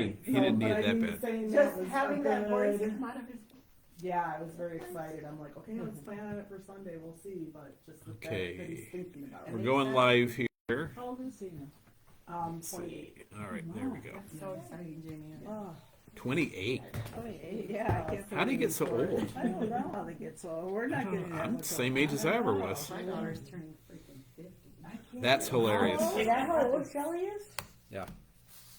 He didn't need but it I that mean, bad. saying Just was having a that voice good- come out of his. Yeah, I was very excited. I'm like, okay, let's plan on it for Sunday. We'll see. But just the fact that he's Okay. thinking about We're it. going live here. How old is he now? 28. All right, there we go. That's so exciting, Jamie. Oh, 28. 28, yeah, I can't. How do you get so old? I don't know how they get so old. We're not getting that I'm much the same age as I ever was. My daughter's turning freaking 50. That's hilarious. Is that how old Shelley is? Yeah,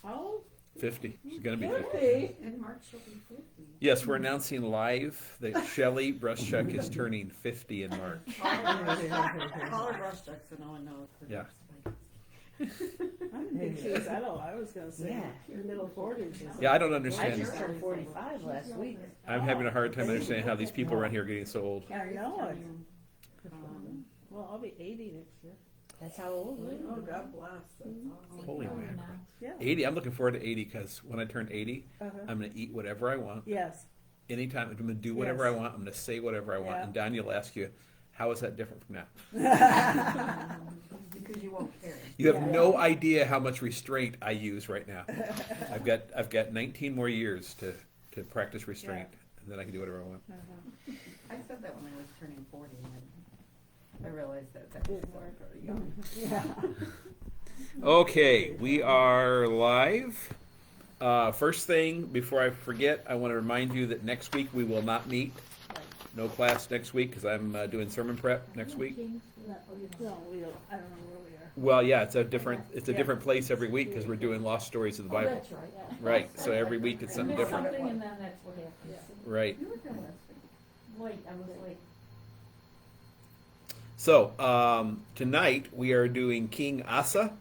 How old? 50. She's gonna be 50. 50? In March she'll be 50. Yes, we're announcing live that Shelley Bruschuk is turning 50 in March. Call her brush chuck so no one knows. Yeah. I didn't think she was that old. I was gonna say Yeah. middle 40s. Yeah, I don't I understand. just turned 45 last week. I'm having a hard time understanding how these people around here are getting so old. I know it. Um, Well, I'll be 80 next year. That's how old we Oh, are. God bless. That's awesome. Holy mackerel. Yeah. 80, I'm looking forward to 80 because when I turn 80, Uh-huh. I'm going to eat whatever I want. Yes. Anytime, I'm going to do whatever Yes. I want. I'm going to say whatever I want. Yeah. And Daniel will ask you, how is that different from now? because you won't care. You have no idea how much restraint I use right now. I've got 19 more years to practice restraint, and then I can do whatever I want. I said that when I was turning 40, and I realized that was very young. Yeah. Okay, we are live. First thing, before I forget, I want to remind you that next week we will not meet. No class next week because I'm doing sermon prep next week. No, we don't, I don't know where we are. Well, yeah, it's a different place every week because we're doing lost stories of the Bible. That's right. Right. So every week it's something different. Something and then that's what happens. Right. You were kind of late. I was late. So tonight we are doing King Asa,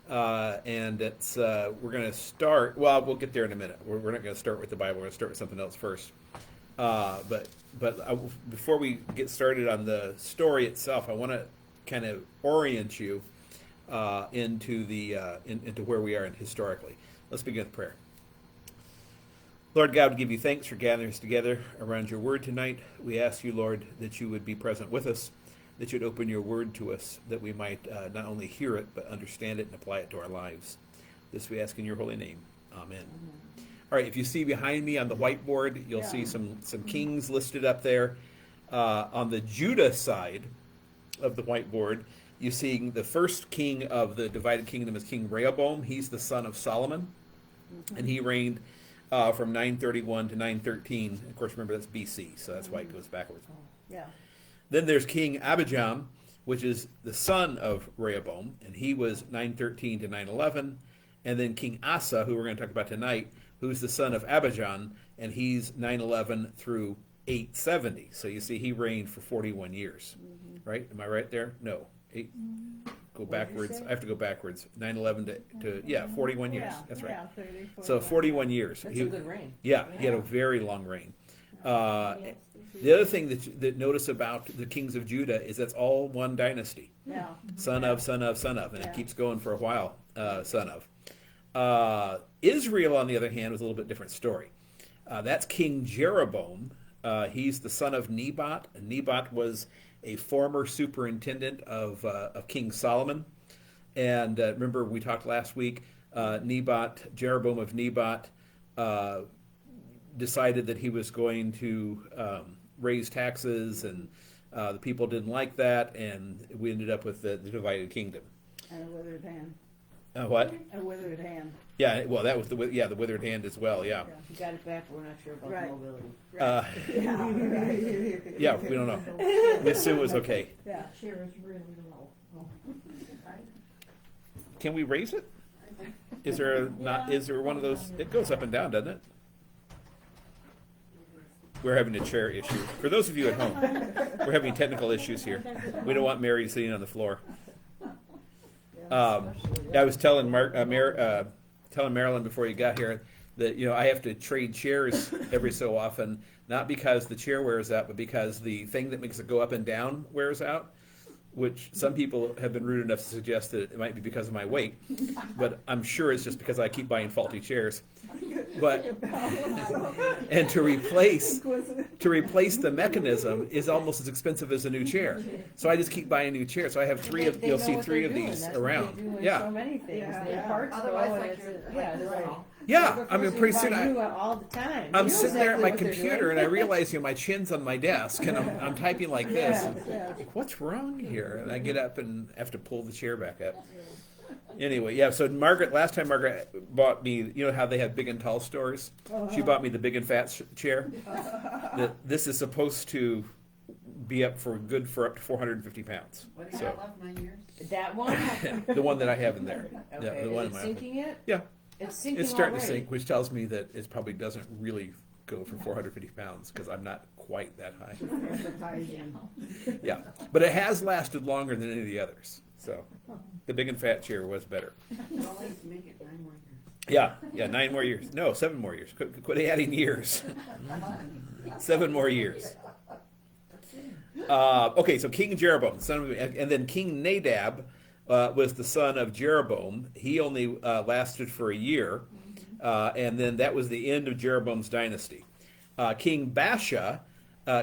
and it's we're going to start. Well, we'll get there in a minute. We're not going to start with the Bible. We're going to start with something else first. But before we get started on the story itself, I want to kind of orient you into into where we are historically. Let's begin with prayer. Lord God, we give you thanks for gathering us together around your word tonight. We ask you, Lord, that you would be present with us, that you'd open your word to us, that we might not only hear it, but understand it and apply it to our lives. This we ask in your holy name. Amen. All right, if you see behind me on the whiteboard, you'll see some kings listed up there. On the Judah side of the whiteboard, you see the first king of the divided kingdom is King Rehoboam. He's the son of Solomon, and he reigned from 931 to 913. Of course, remember that's BC, so that's why it goes backwards. Yeah. Then there's King Abijam, which is the son of Rehoboam, and he was 913 to 911. And then King Asa, who we're going to talk about tonight, who's the son of Abijam, and he's 911 through 870. So you see, he reigned for 41 years, right? Am I right there? No, 8. Go backwards. I have to go backwards. 911 to 41 years. Yeah, That's right. yeah, 30, So 41 years. That's a good reign. Yeah, he had a very long reign. The other thing that notice about the kings of Judah is that's all one dynasty. Yeah. Son of, son of, son of, and Yeah. it keeps going for a while. Son of. Israel, on the other hand, was a little bit different story. That's King Jeroboam. He's the son of Nebat. And Nebat was a former superintendent of King Solomon. And remember, we talked last week. Jeroboam of Nebat, decided that he was going to raise taxes, and the people didn't like that, and we ended up with the divided kingdom. And a withered hand. What? A withered hand. Yeah, well, that was the withered hand as well. Yeah, You got it back, we're not sure about Right. mobility. yeah, we don't know. We assume it was okay. Yeah. Chair is really low. Can we raise it? Is there not? Is there one of those? It goes up and down, doesn't it? We're having a chair issue. For those of you at home, we're having technical issues here. We don't want Mary sitting on the floor. I was telling telling Marilyn before you got here that I have to trade chairs every so often, not because the chair wears out, but because the thing that makes it go up and down wears out. Which some people have been rude enough to suggest that it might be because of my weight, but I'm sure it's just because I keep buying faulty chairs. But and to replace the mechanism is almost as expensive as a new chair. So I just keep buying new chairs. So I have three of They you'll know see what three they're of doing. these That's what around. they do in Yeah. so many things. Yeah. They Yeah. parts go Otherwise, and like it's you're yeah, like they're this right. all. Yeah, I mean, pretty soon I all the time. I'm You know sitting there at exactly my what they're computer doing. and I realize, my chin's on my desk and I'm typing like this. Yeah, yeah. What's wrong here? And I get up and have to pull the chair back up. Anyway, yeah, so last time Margaret bought me, you know how they have big and tall stores? She bought me the big and fat chair. This is supposed to be up for up to 450 pounds. What do you So got left, 9 years? That one? the one that I have in there. Okay, Yeah, the is one it in my sinking yet? Yeah, It's sinking it's starting already. to sink, which tells me that it probably doesn't really go for 450 pounds because I'm not quite that high. Yeah, but it has lasted longer than any of the others. So the big and fat chair was better. We'll always make it 9 more Yeah, 9 more years. No, 7 more years. Quit adding years. 7 more years. Okay, so King Jeroboam, and then King Nadab was the son of Jeroboam. He only lasted for a year, and then that was the end of Jeroboam's dynasty. King Baasha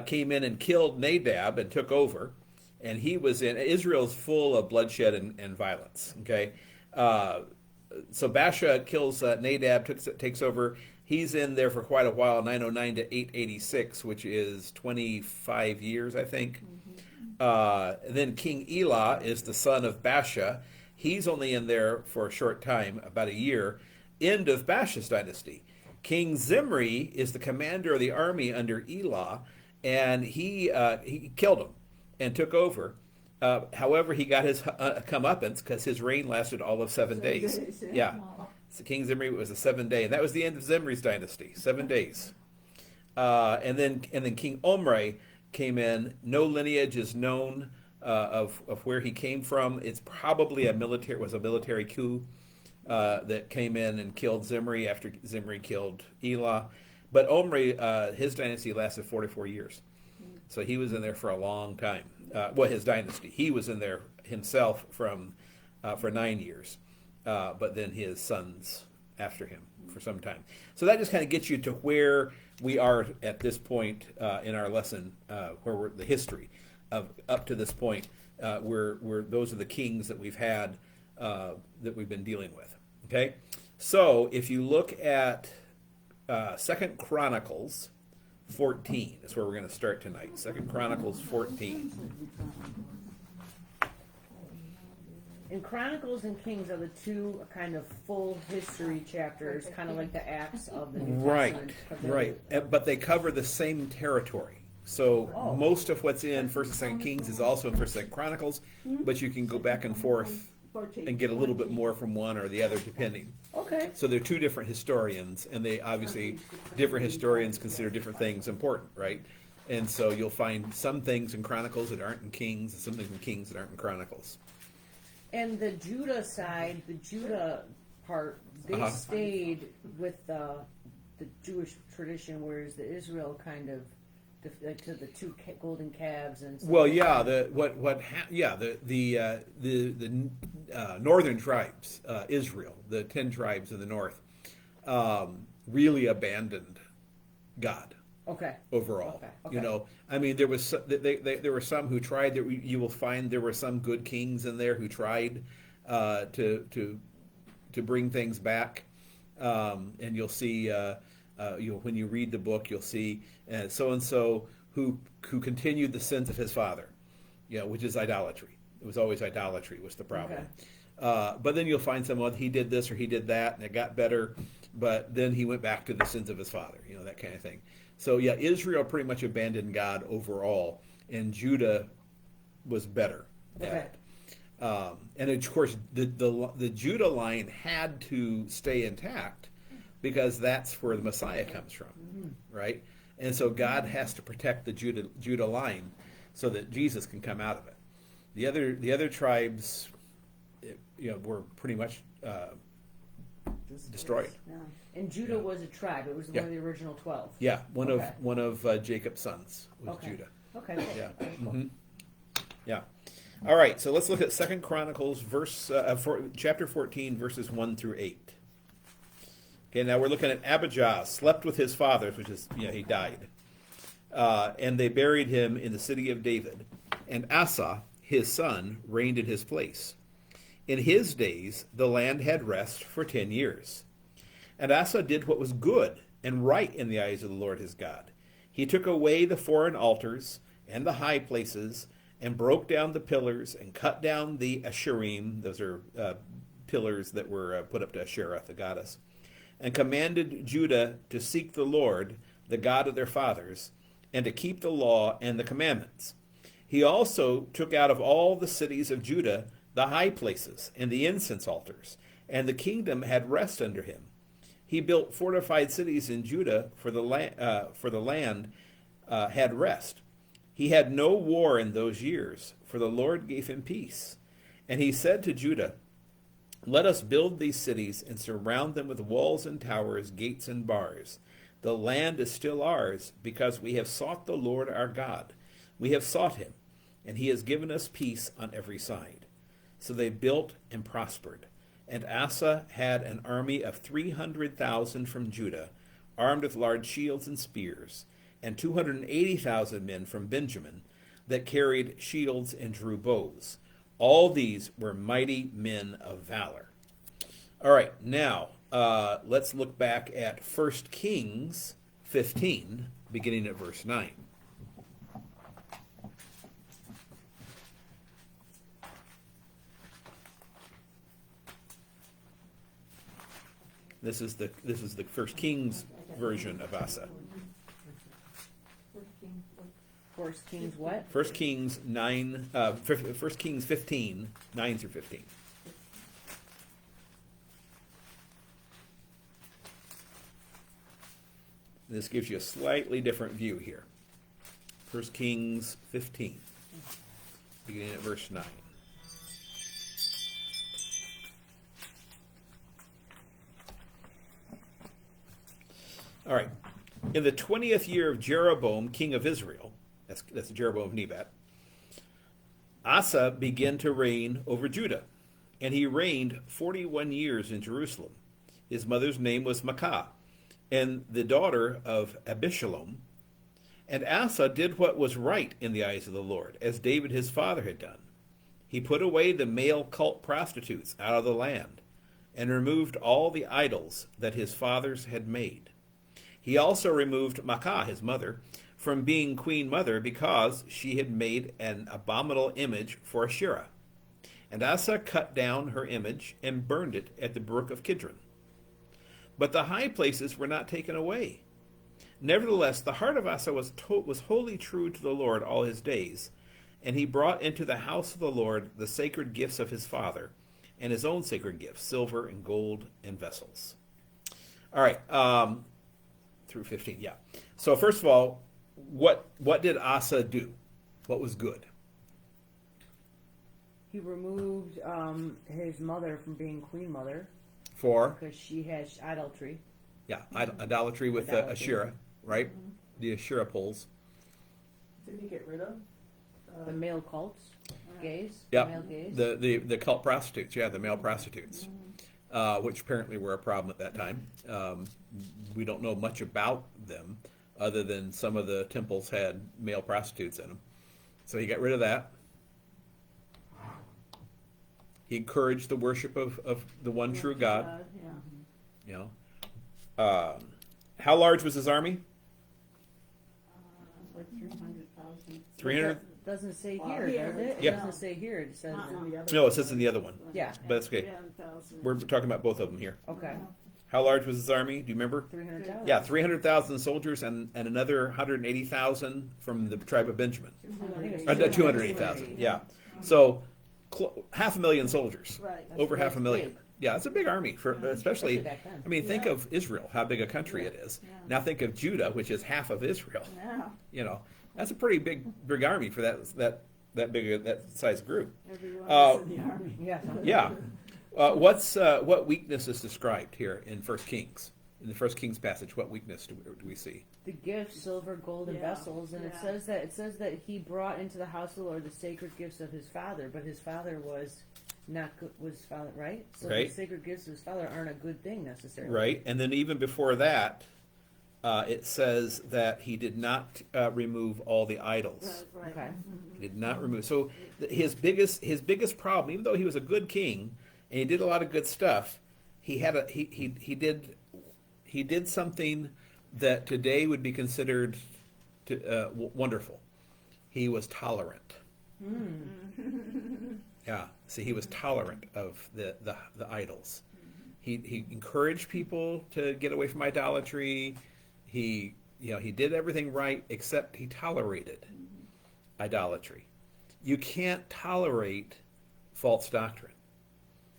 came in and killed Nadab and took over, and he was in Israel's full of bloodshed and violence. Okay, so Baasha kills Nadab, takes over. He's in there for quite a while, 909 to 886, which is 25 years, I think. Then King Elah is the son of Baasha. He's only in there for a short time, about a year. End of Baasha's dynasty. King Zimri is the commander of the army under Elah, and he killed him and took over. However, he got his comeuppance because his reign lasted all of 7 days. Yeah. So King Zimri was a 7-day, and that was the end of Zimri's dynasty. 7 days. And then King Omri came in. No lineage is known of where he came from. It's probably a military coup that came in and killed Zimri after Zimri killed Elah. But Omri, his dynasty lasted 44 years. So he was in there for a long time. His dynasty. He was in there himself for 9 years. But then his sons after him for some time. So that just kind of gets you to where we are at this point in our lesson, where the history of up to this point, where those are the kings that we've had that we've been dealing with. Okay, so if you look at 2 Chronicles 14, that's where we're going to start tonight. 2 Chronicles 14. And Chronicles and Kings are the two kind of full history chapters, kind of like the Acts of the New Testament. Right. But they cover the same territory. So most of what's in 1st and 2nd Kings is also in 1st and 2nd Chronicles, but you can go back and forth and get a little bit more from one or the other depending. Okay. So they're two different historians, and they obviously, different historians consider different things important, right? And so you'll find some things in Chronicles that aren't in Kings, and some things in Kings that aren't in Chronicles. And the Judah side, the Judah part, they stayed with the Jewish tradition, whereas the Israel kind of to the two golden calves and stuff. Well, yeah, the northern tribes, Israel, the 10 tribes in the north, really abandoned God. Okay. Overall, Okay. you know, I mean, there was there were some who tried. You will find there were some good kings in there who tried to bring things back, and you'll see. When you read the book, you'll see so and so who continued the sins of his father, which is idolatry. It was always idolatry was the problem. Okay. But then you'll find someone he did this or he did that, and it got better, but then he went back to the sins of his father. That kind of thing. So yeah, Israel pretty much abandoned God overall, and Judah was better at it. And of course, the Judah line had to stay intact because that's where the Messiah comes from, right? And so God has to protect the Judah line so that Jesus can come out of it. The other tribes, were pretty much destroyed. Yeah. And Judah was a tribe. It was one of the original 12. Yeah, one of Jacob's sons was Judah. Okay. Yeah. Mm-hmm. Yeah. All right. So let's look at 2 Chronicles, chapter 14, verses 1 through 8. Okay. Now we're looking at Abijah slept with his fathers, which is he died, and they buried him in the city of David, and Asa his son reigned in his place. In his days the land had rest for 10 years. And Asa did what was good and right in the eyes of the Lord his God. He took away the foreign altars and the high places, and broke down the pillars, and cut down the Asherim. Those are pillars that were put up to Asherah, the goddess, and commanded Judah to seek the Lord, the God of their fathers, and to keep the law and the commandments. He also took out of all the cities of Judah the high places and the incense altars, and the kingdom had rest under him. He built fortified cities in Judah, for the land had rest. He had no war in those years, for the Lord gave him peace. And he said to Judah, "Let us build these cities and surround them with walls and towers, gates and bars. The land is still ours, because we have sought the Lord our God. We have sought him, and he has given us peace on every side." So they built and prospered. And Asa had an army of 300,000 from Judah, armed with large shields and spears, and 280,000 men from Benjamin that carried shields and drew bows. All these were mighty men of valor. All right, now let's look back at 1 Kings 15, beginning at verse 9. This is the 1 Kings version of Asa. First Kings what? 1 Kings 9, 1 Kings 15, 9 through 15. This gives you a slightly different view here. 1 Kings 15, beginning at verse 9. All right. In the 20th year of Jeroboam, king of Israel, that's Jeroboam of Nebat, Asa began to reign over Judah, and he reigned 41 years in Jerusalem. His mother's name was Maacah, and the daughter of Abishalom. And Asa did what was right in the eyes of the Lord, as David his father had done. He put away the male cult prostitutes out of the land, and removed all the idols that his fathers had made. He also removed Maacah, his mother, from being queen mother, because she had made an abominable image for Asherah. And Asa cut down her image and burned it at the brook of Kidron. But the high places were not taken away. Nevertheless, the heart of Asa was wholly true to the Lord all his days, and he brought into the house of the Lord the sacred gifts of his father, and his own sacred gifts, silver and gold and vessels. All right, through 15, yeah. So first of all, what did Asa do? What was good? He removed his mother from being queen mother For, because she had idolatry. yeah, idolatry with Idolatry. Asherah, right? The Asherah poles. Did he get rid of? The male cults, gays, Yeah, male gays. the cult prostitutes, yeah, the male prostitutes, which apparently were a problem at that time. We don't know much about them, other than some of the temples had male prostitutes in them. So he got rid of that. He encouraged the worship of the one true God. Yeah. You know, how large was his army? Like 300,000. 300. Doesn't say Wow. here, does it? It Yeah. doesn't say here. It says Not in the other No, it says in the other one. yeah. But that's okay. 10,000. We're talking about both of them here. Okay, How large was his army? Do you remember? 300,000. Yeah, 300,000 soldiers and another 180,000 from the tribe of Benjamin. I think it's 280,000, yeah. So 500,000 soldiers, Right. over That's 500,000. big. Yeah, it's a big army, for especially, back then. I mean, think of Israel, how big a country it is. Yeah. Now think of Judah, which is half of Israel. Yeah. You know, that's a pretty big army for that size group. Everyone Uh, is in the army. Yeah. Yeah. What weakness is described here in 1 Kings? In the 1 Kings passage, what weakness do we see? The gifts, silver, gold, and Yeah, vessels, and yeah. it says that he brought into the house of the Lord the sacred gifts of his father, but his father was not good. Was father right? So Right. the sacred gifts of his father aren't a good thing necessarily. Right, and then even before that, it says that he did not remove all the idols. Right, right. Okay. He did not remove. So his biggest problem, even though he was a good king and he did a lot of good stuff, he did He did something that today would be considered wonderful. He was tolerant. Yeah, see, he was tolerant of the idols. He encouraged people to get away from idolatry. He did everything right, except he tolerated idolatry. You can't tolerate false doctrine.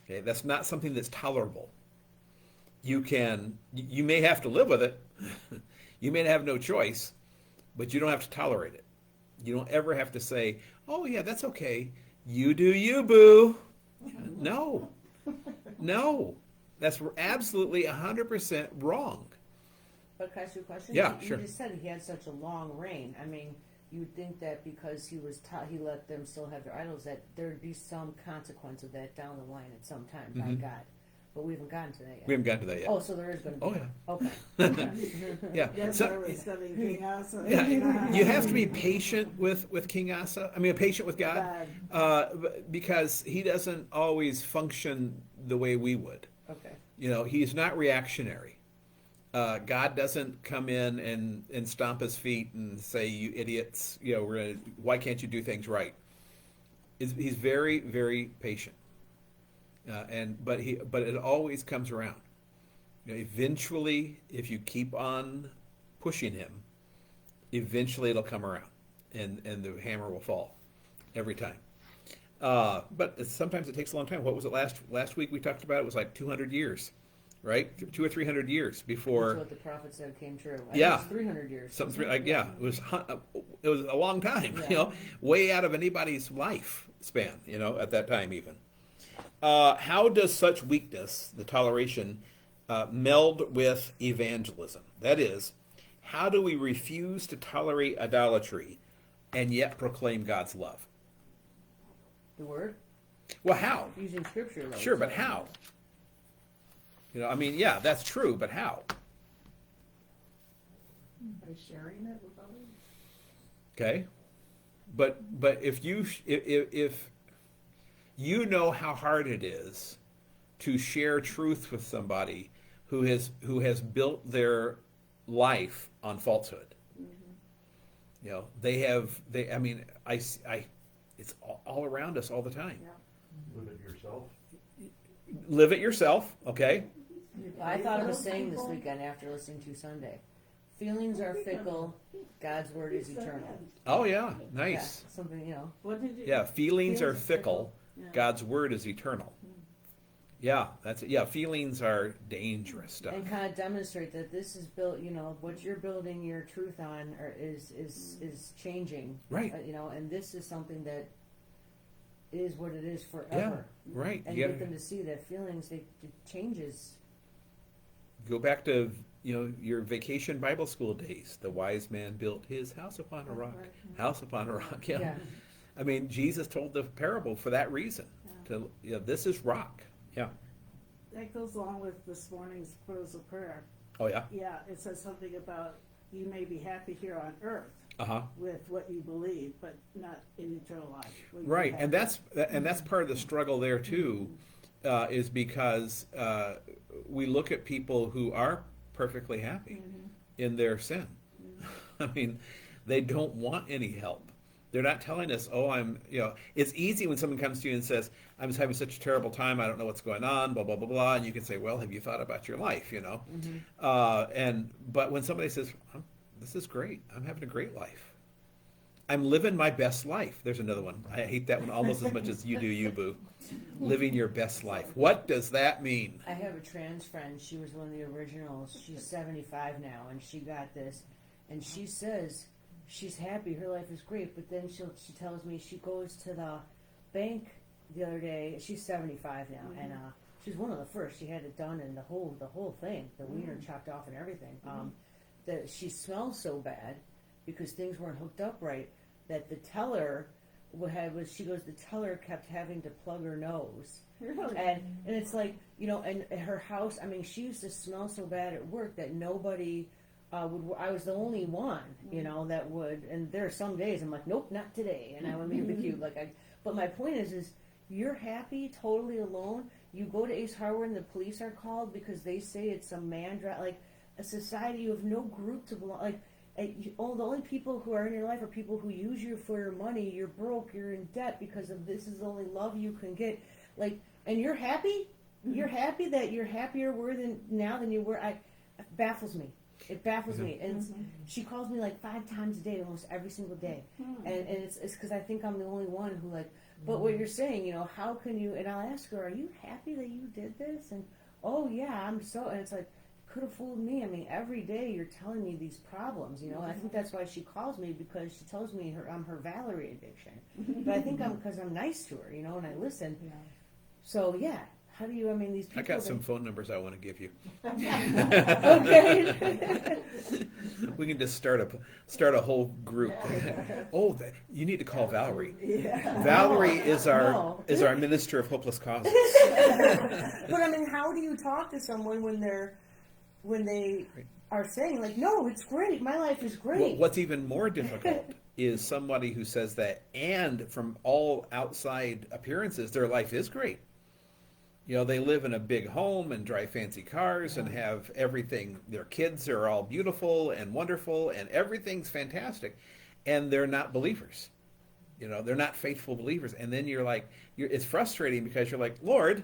Okay, that's not something that's tolerable. You may have to live with it. You may have no choice, but you don't have to tolerate it. You don't ever have to say, "Oh yeah, that's okay. You do you, boo." No, no, that's absolutely 100% wrong. But can I ask you a question? Yeah, You sure. just said he had such a long reign. I mean, you'd think that because he let them still have their idols, that there'd be some consequence of that down the line at some time by God. But we haven't gotten to that yet. We haven't gotten to that yet. Oh, so there is going to be. Oh, yeah. Okay. Yeah. That's So- why we're studying King Asa. yeah, you have to be patient with King Asa. I mean, patient with God, because he doesn't always function the way we would. Okay. He's not reactionary. God doesn't come in and stomp his feet and say, "You idiots! Why can't you do things right?" He's very, very patient, but it always comes around. Eventually, if you keep on pushing him, eventually it'll come around, and the hammer will fall every time. But sometimes it takes a long time. What was it last week we talked about? It was like 200 years. Right, 200 or 300 years before. That's what the prophet said came true. I Yeah. think it's 300 years. Something like it was a long time. Yeah. Way out of anybody's life span. At that time even. How does such weakness, the toleration, meld with evangelism? That is, how do we refuse to tolerate idolatry and yet proclaim God's love? The word? Well, how? Using scripture. Though, Sure, but how? Yeah, that's true, but how? By sharing it with others. Okay, but if you know how hard it is to share truth with somebody who has built their life on falsehood. It's all around us all the time. Live it yourself. Live it yourself, okay? I thought of a saying this weekend after listening to Sunday. Feelings are fickle, God's word is eternal. Oh yeah, nice. Yeah, something, What did you? Yeah, feelings are fickle. Yeah. God's word is eternal. Yeah, that's it. Yeah, feelings are dangerous stuff. and kind of demonstrate that this is built, what you're building your truth on is changing. Right. And this is something that is what it is Yeah, forever. right. And You get gotta them to see that feelings, it changes. go back to your vacation Bible school days. The wise man built his house upon a rock. House upon a rock. Yeah. Yeah. I mean, Jesus told the parable for that reason. This is rock. Yeah. That goes along with this morning's close of prayer. Oh yeah. Yeah, it says something about you may be happy here on earth Uh-huh. with what you believe, but not in eternal life. Will you Right, be and happy? that's part of the struggle there too, is because we look at people who are perfectly happy in their sin. I mean, they don't want any help. They're not telling us, "Oh, It's easy when someone comes to you and says, "I'm just having such a terrible time. I don't know what's going on." Blah blah blah blah, and you can say, "Well, have you thought about your life?" But when somebody says, "This is great. I'm having a great life. I'm living my best life." There's another one. I hate that one almost as much as you do, you boo. Living your best life. What does that mean? I have a trans friend. She was one of the originals. She's 75 now, and she got this. And she says she's happy. Her life is great. But then she tells me she goes to the bank the other day. She's 75 now, and she's one of the first. She had it done, and the whole thing, the wiener chopped off and everything. That she smells so bad because things weren't hooked up right that the teller the teller kept having to plug her nose. Really? And it's like, and her house, I mean, she used to smell so bad at work that nobody would, I was the only one, that would, and there are some days I'm like, nope, not today, and I would leave the cube, but my point is you're happy, totally alone, you go to Ace Hardware and the police are called because they say it's some man, a society. You have no group to belong. Like, the only people who are in your life are people who use you for your money. You're broke. You're in debt because of this. Is the only love you can get. Like, and you're happy. You're happy that you're happier now than you were. It baffles me. It baffles me. And she calls me like 5 times a day, almost every single day. And it's because I think I'm the only one who like. But what you're saying, how can you? And I'll ask her, "Are you happy that you did this?" And oh yeah, I'm so. And it's like, could have fooled me. I mean, every day you're telling me these problems. And I think that's why she calls me, because she tells me I'm her Valerie addiction. But I think because I'm nice to her, and I listen. Yeah. So yeah. How do you? I mean, these people. I got some phone numbers I want to give you. Okay. We can just start a whole group. Oh, you need to call Valerie. Yeah. Valerie is our No. minister of hopeless causes. But I mean, how do you talk to someone when they are saying like, "No, it's great. My life is great." Well, what's even more difficult is somebody who says that, and from all outside appearances, their life is great. They live in a big home and drive fancy cars and have everything. Their kids are all beautiful and wonderful and everything's fantastic. And they're not believers. They're not faithful believers. And then you're like, it's frustrating because you're like, Lord,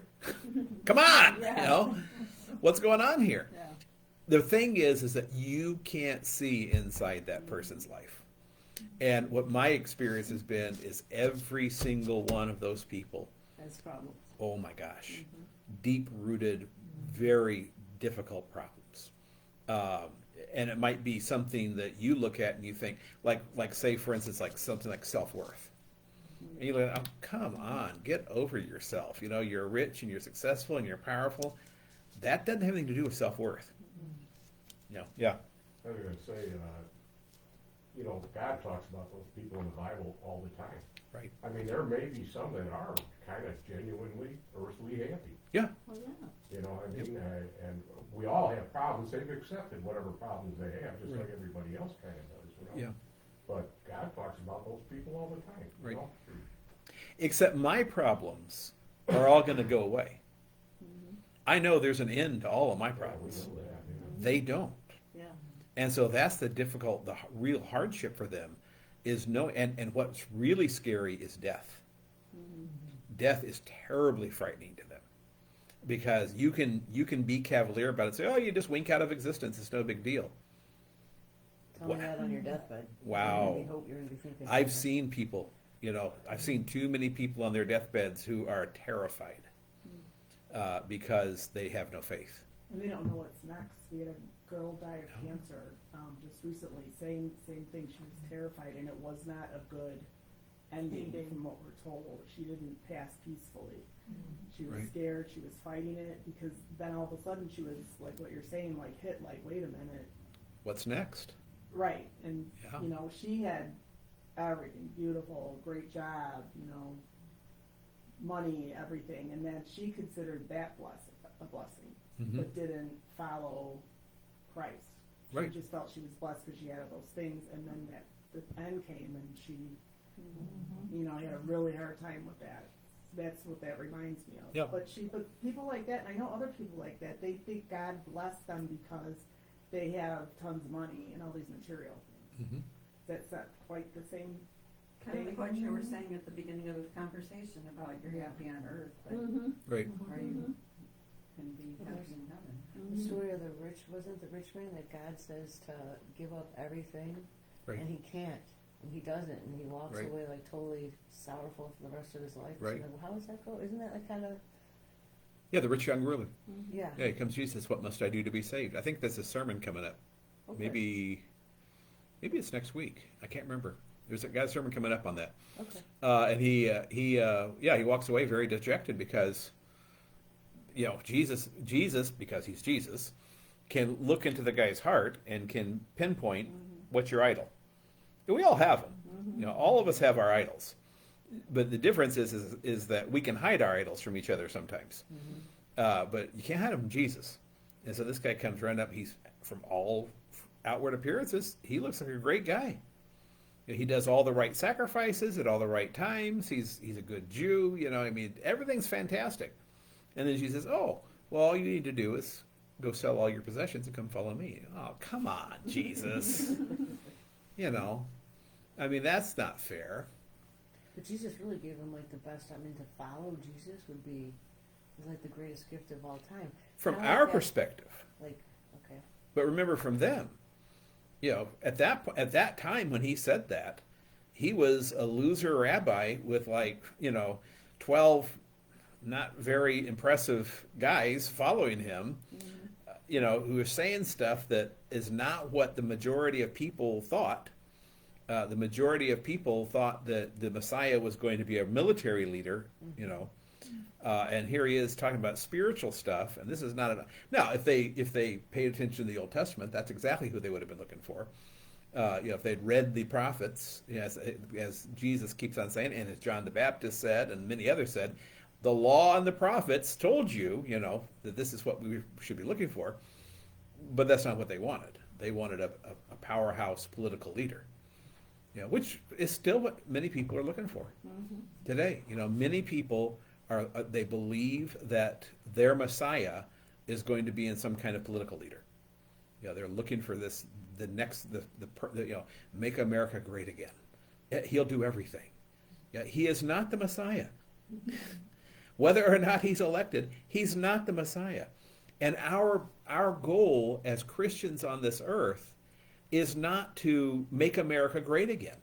come on, what's going on here? Yeah. The thing is that you can't see inside that person's life. And what my experience has been is every single one of those people, That's problems. oh my gosh, deep-rooted, very difficult problems. And it might be something that you look at and you think, like say, for instance, like something like self-worth. And you look at, come on, get over yourself. You're rich and you're successful and you're powerful. That doesn't have anything to do with self-worth. Yeah. I was going to say, God talks about those people in the Bible all the time. Right. I mean, there may be some that are kind of genuinely earthly happy. Yeah. Well, yeah. And we all have problems. They've accepted whatever problems they have, just like everybody else kind of does. Yeah. But God talks about those people all the time. Right. Except my problems are all going to go away. I know there's an end to all of my Yeah, we problems. know that. They don't. Yeah. And so that's the real hardship for them is and what's really scary is death. Death is terribly frightening to them because you can be cavalier about it and say, oh, you just wink out of existence. It's no big deal. Tell me that on your deathbed. Wow. I hope you're going to be thinking. I've seen people, I've seen too many people on their deathbeds who are terrified because they have no faith. And they don't know what's next. We had a girl die of cancer just recently. Same thing. She was terrified, and it was not a good ending from what we're told. She didn't pass peacefully. She was Right. scared. She was fighting it because then all of a sudden she was like what you're saying, like hit. Like wait a minute, What's next? right? And Yeah. she had everything, beautiful, great job, money, everything, and then she considered that a blessing. But didn't follow Christ. She Right. just felt she was blessed because she had those things, and then the end came, and she, had a really hard time with that. That's what that reminds me of. Yeah. But people like that, and I know other people like that. They think God blessed them because they have tons of money and all these material things. Mm-hmm. That's not quite the same. Kind of like what you were saying at the beginning of this conversation about you're happy on earth, but Right. are you can be happy in heaven? The story of wasn't the rich man that God says to give up everything, Right. and he can't, and he doesn't, and he walks Right. away like totally sorrowful for the rest of his life. Right. So, how does that go? Isn't that like kind of Yeah, the rich young ruler. yeah? Yeah, he comes to Jesus, what must I do to be saved? I think there's a sermon coming up. Okay. Maybe it's next week. I can't remember. There's a guy's sermon coming up on that. Okay. And he walks away very dejected because, Jesus, because he's Jesus, can look into the guy's heart and can pinpoint what's your idol. And we all have them. All of us have our idols. But the difference is that we can hide our idols from each other sometimes. But you can't hide them from Jesus. And so this guy comes running up. He's, from all outward appearances, he looks like a great guy. He does all the right sacrifices at all the right times. He's a good Jew. Everything's fantastic. And then she says, oh, well, all you need to do is go sell all your possessions and come follow me. Oh, come on, Jesus. You know, I mean, that's not fair. But Jesus really gave him like the best. I mean, to follow Jesus would be is like the greatest gift of all time. From Kinda our like that- perspective. Like, okay, But remember, from them, you know, at that time when he said that, he was a loser rabbi with, like, you know, 12 not very impressive guys following him, you know, who were saying stuff that is not what the majority of people thought. The majority of people thought that the Messiah was going to be a military leader, you know, and here he is talking about spiritual stuff. And this is not enough. Now, if they paid attention to the Old Testament, that's exactly who they would have been looking for. You know, if they'd read the prophets, you know, as Jesus keeps on saying, and as John the Baptist said, and many others said, the law and the prophets told you, you know, that this is what we should be looking for. But that's not what they wanted. They wanted a powerhouse political leader, you know, which is still what many people are looking for today. You know, many people they believe that their Messiah is going to be in some kind of political leader. You know, they're looking for this, the you know, make America great again. He'll do everything. Yeah, he is not the Messiah. Whether or not he's elected, he's not the Messiah. And our goal as Christians on this earth is not to make America great again.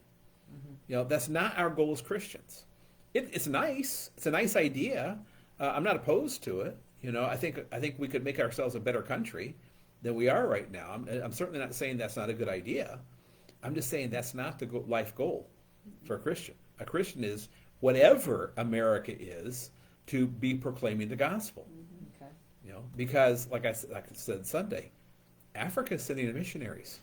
You know, that's not our goal as Christians. It's nice. It's a nice idea. I'm not opposed to it. You know, I think we could make ourselves a better country than we are right now. I'm certainly not saying that's not a good idea. I'm just saying that's not the life goal for a Christian. A Christian is whatever America is, to be proclaiming the gospel. okay. You know, because like I said Sunday, Africa is sending missionaries,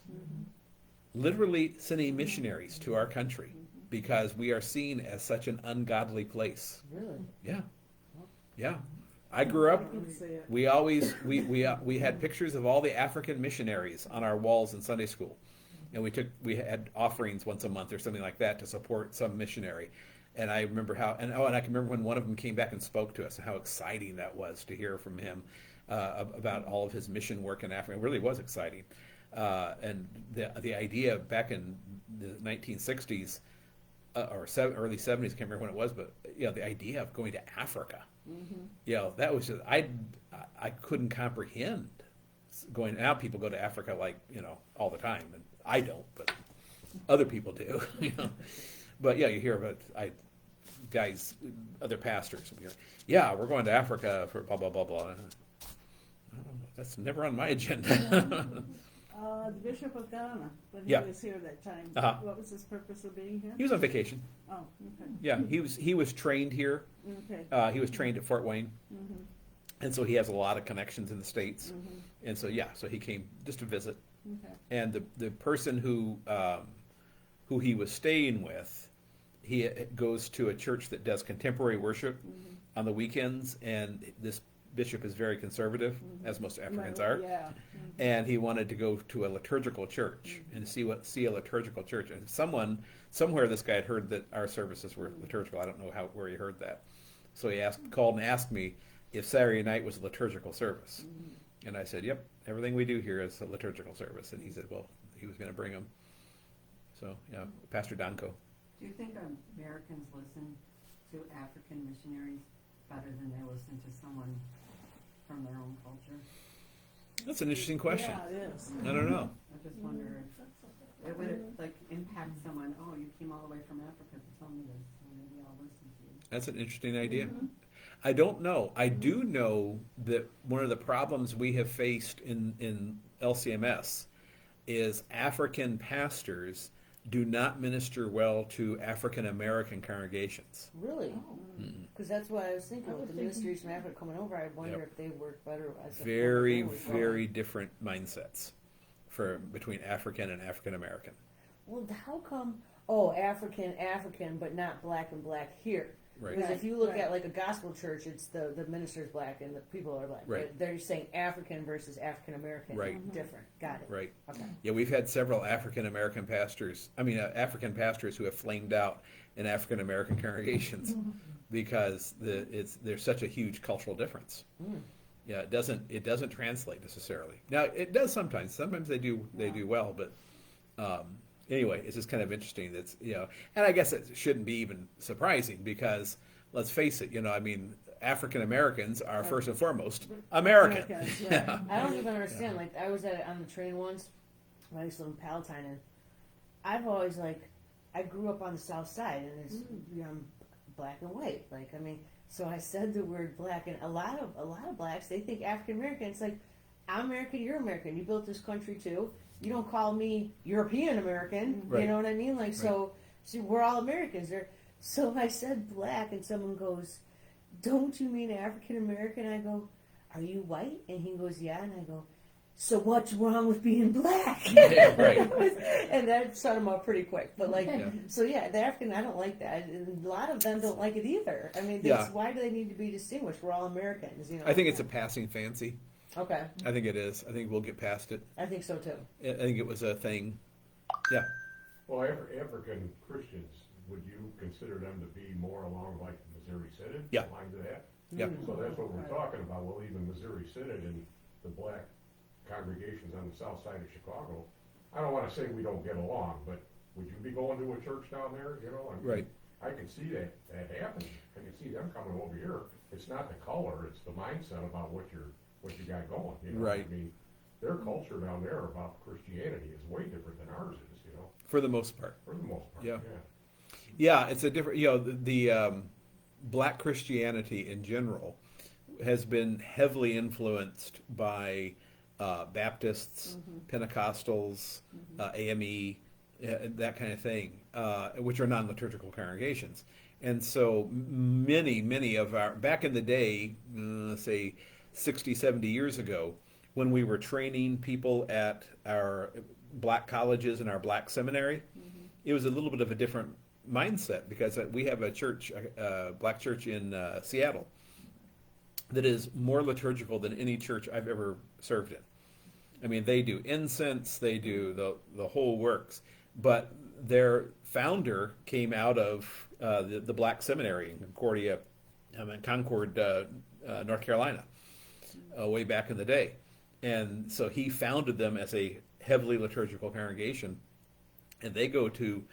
literally sending missionaries to our country because we are seen as such an ungodly place. Really? Yeah, yeah. I grew up. I can see it. We always we had pictures of all the African missionaries on our walls in Sunday school, and we had offerings once a month or something like that to support some missionary. And I remember and I can remember when one of them came back and spoke to us, and how exciting that was to hear from him about all of his mission work in Africa. It really was exciting. And the idea back in the 1960s or early 70s, I can't remember when it was, but you know, the idea of going to Africa, you know, that was just I couldn't comprehend going. Now people go to Africa, like, you know, all the time, and I don't, but other people do. You know, but yeah, you hear about guys, other pastors. Yeah, we're going to Africa for blah blah blah blah. That's never on my agenda. The Bishop of Ghana, when Yeah. he was here that time, Uh-huh. what was his purpose of being here? He was on vacation. Oh, okay, Yeah, he was trained here. okay. He was trained at Fort Wayne, and so he has a lot of connections in the States. And so yeah, so he came just to visit. Okay. And the person who he was staying with, he goes to a church that does contemporary worship on the weekends, and this bishop is very conservative, as most Africans are. Yeah. And he wanted to go to a liturgical church and see a liturgical church. And somewhere this guy had heard that our services were liturgical. I don't know where he heard that. So he called and asked me if Saturday night was a liturgical service. And I said, yep, everything we do here is a liturgical service. And he said, well, he was going to bring him. So, yeah, Pastor Danko. Do you think Americans listen to African missionaries better than they listen to someone from their own culture? That's an interesting question. Yeah, it is. I don't know. I just wonder if it would like impact someone. Oh, you came all the way from Africa to tell me this, so maybe I'll listen to you. That's an interesting idea. I don't know. I do know that one of the problems we have faced in LCMS is African pastors do not minister well to African American congregations. Really? Because that's what I was thinking. I With was the thinking- ministries from Africa coming over, I wonder Yep. if they work better as a Very, family. very different mindsets between African and African American. Well, how come? Oh, African, but not black and black here. Right. Because if Right, you look right. at like a gospel church, it's the minister's black and the people are black. Right. But they're saying African versus African American. Right. Different. Got it. Right. Okay. Yeah, we've had several African American pastors. African pastors who have flamed out in African American congregations because there's such a huge cultural difference. Yeah, it doesn't translate necessarily. Now it does sometimes. Sometimes they do well, but anyway, it's just kind of interesting. That's and I guess it shouldn't be even surprising because let's face it. I mean, African Americans are first and foremost American. Americans, right. Yeah. I don't even understand. Like, I was on the train once when I used to live in Palatine, and I've always, I grew up on the south side, and it's, I'm black and white. Like, I mean, so I said the word black, and a lot of blacks, they think African American. It's like, I'm American, you're American. You built this country too. You don't call me European American. Right. You know what I mean? Like, so we're all Americans. So I said black, and someone goes, "Don't you mean African American?" I go, "Are you white?" And he goes, "Yeah." And I go, "So what's wrong with being black?" Yeah, right. And that shut him up pretty quick. But Yeah. so yeah, the African, I don't like that. And a lot of them don't like it either. I mean, Yeah. why do they need to be distinguished? We're all Americans, I think it's a passing fancy. Okay, I think it is. I think we'll get past it. I think so too. I think it was a thing. Yeah. Well, African Christians, would you consider them to be more along like the Missouri Synod? Yeah. Lines of that? Yeah. So that's what we're talking about. Well, even Missouri Synod and the black congregations on the south side of Chicago, I don't wanna say we don't get along, but would you be going to a church down there, I mean, Right. I can see that happening. I can see them coming over here. It's not the color, it's the mindset about what you got going, Right. I mean, their culture down there about Christianity is way different than ours is, For the most part. for the most part, Yeah. yeah. Yeah, it's a different. The black Christianity in general has been heavily influenced by Baptists, Pentecostals, AME, that kind of thing, which are non-liturgical congregations. And so many of our, back in the day, let's say 60, 70 years ago, when we were training people at our black colleges and our black seminary, it was a little bit of a different mindset because we have a church, black church in Seattle, that is more liturgical than any church I've ever served in. I mean, they do incense, they do the whole works, but their founder came out of the black seminary in Concord, North Carolina, way back in the day. And so he founded them as a heavily liturgical congregation, and they go to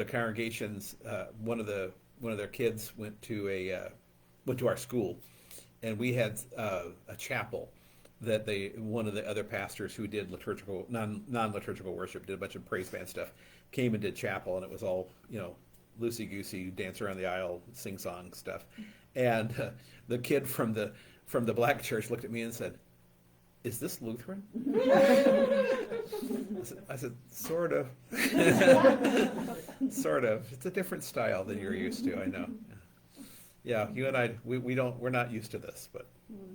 congregations. One of their kids went to our school, and we had a chapel that one of the other pastors who did liturgical non-liturgical worship, did a bunch of praise band stuff, came and did chapel, and it was all loosey goosey, dance around the aisle, sing song stuff, and the kid from the black church looked at me and said, "Is this Lutheran?" I said, "Sort of." Sort of. It's a different style than you're used to, I know. Yeah, you and I, we're not used to this, but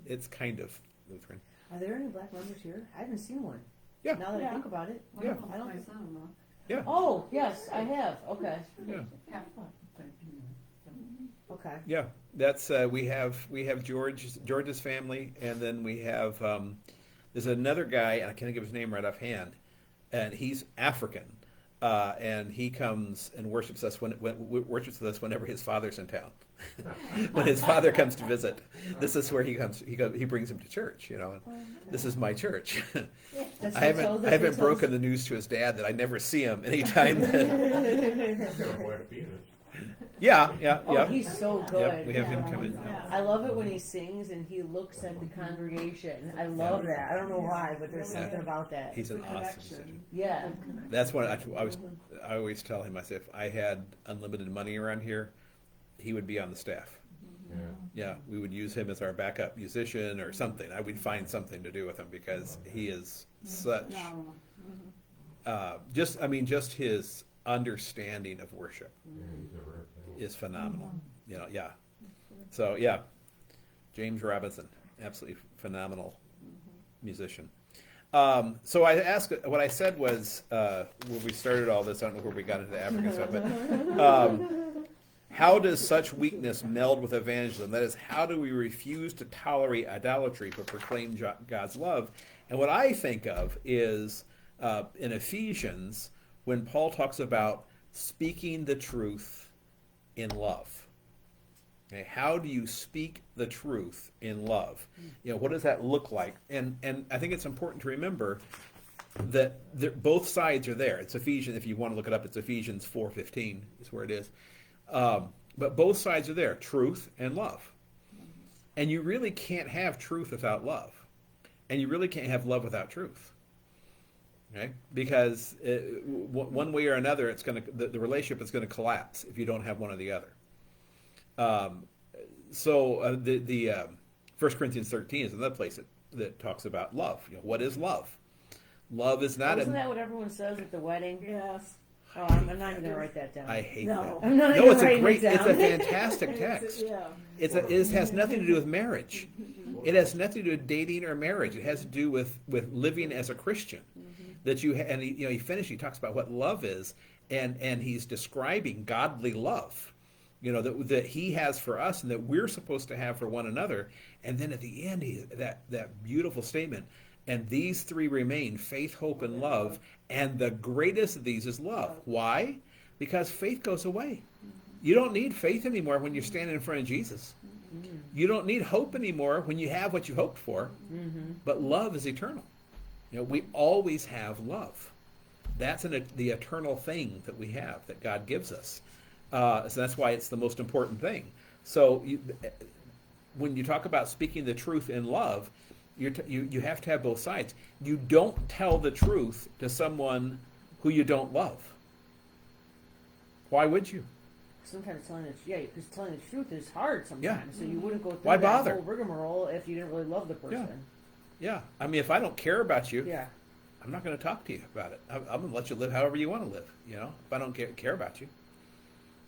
it's kind of Lutheran. Are there any black members here? I haven't seen one. Yeah. Now that I Yeah. think about it. One Yeah. of them's I don't my think- son-in-law. Yeah, Oh, yes, I have. Okay. yeah, Yeah. But, Okay. yeah. That's we have George's family, and then we have there's another guy, and I can't think of his name right offhand, and he's African, and he comes and worships us worships with us whenever his father's in town. When his father comes to visit, this is where he comes. He brings him to church. And this is my church. That's I what haven't tells- broken the news to his dad that I never see him anytime. Got a black penis. Yeah. Oh, he's so good. Yep, we have him come in. Yeah. I love it when he sings and he looks at the congregation. I love that. I don't know why, but there's something about that. He's an The awesome connection. musician. Yeah. That's what I always tell him. I say if I had unlimited money around here, he would be on the staff. Yeah. Yeah, we would use him as our backup musician or something. I would find something to do with him because he is such just his understanding of worship Yeah, he's a rare thing. is phenomenal. Yeah. So yeah, James Robinson, absolutely phenomenal musician. So I asked, what I said was, when we started all this, I don't know where we got into the African stuff, but how does such weakness meld with evangelism? That is, how do we refuse to tolerate idolatry but proclaim God's love? And what I think of is in Ephesians, when Paul talks about speaking the truth in love. Okay, how do you speak the truth in love? What does that look like? And I think it's important to remember that both sides are there. It's Ephesians, if you want to look it up, it's Ephesians 4:15 is where it is. But both sides are there, truth and love. And you really can't have truth without love. And you really can't have love without truth. Okay? Because one way or another, the relationship is going to collapse if you don't have one or the other. The 1 Corinthians 13 is another place that talks about love. What is love? Love is not. Isn't that what everyone says at the wedding? Yes. Oh, I'm not even gonna write that down. I hate No. that. I'm not No, even it's a writing great. it It's down. a fantastic text. Yeah. It has nothing to do with marriage. It has nothing to do with dating or marriage. It has to do with living as a Christian. That he talks about what love is, and he's describing godly love. That he has for us and that we're supposed to have for one another. And then at the end, that beautiful statement, and these three remain, faith, hope, and love. And the greatest of these is love. Why? Because faith goes away. You don't need faith anymore when you're standing in front of Jesus. You don't need hope anymore when you have what you hoped for. But love is eternal. We always have love. That's the eternal thing that we have, that God gives us. So that's why it's the most important thing. So when you talk about speaking the truth in love, you have to have both sides. You don't tell the truth to someone who you don't love. Why would you? Sometimes because telling the truth is hard sometimes. So you wouldn't go through Why that bother? whole rigmarole if you didn't really love the person. Yeah. I mean, if I don't care about you, Yeah. I'm not going to talk to you about it. I'm going to let you live however you want to live. If I don't care about you.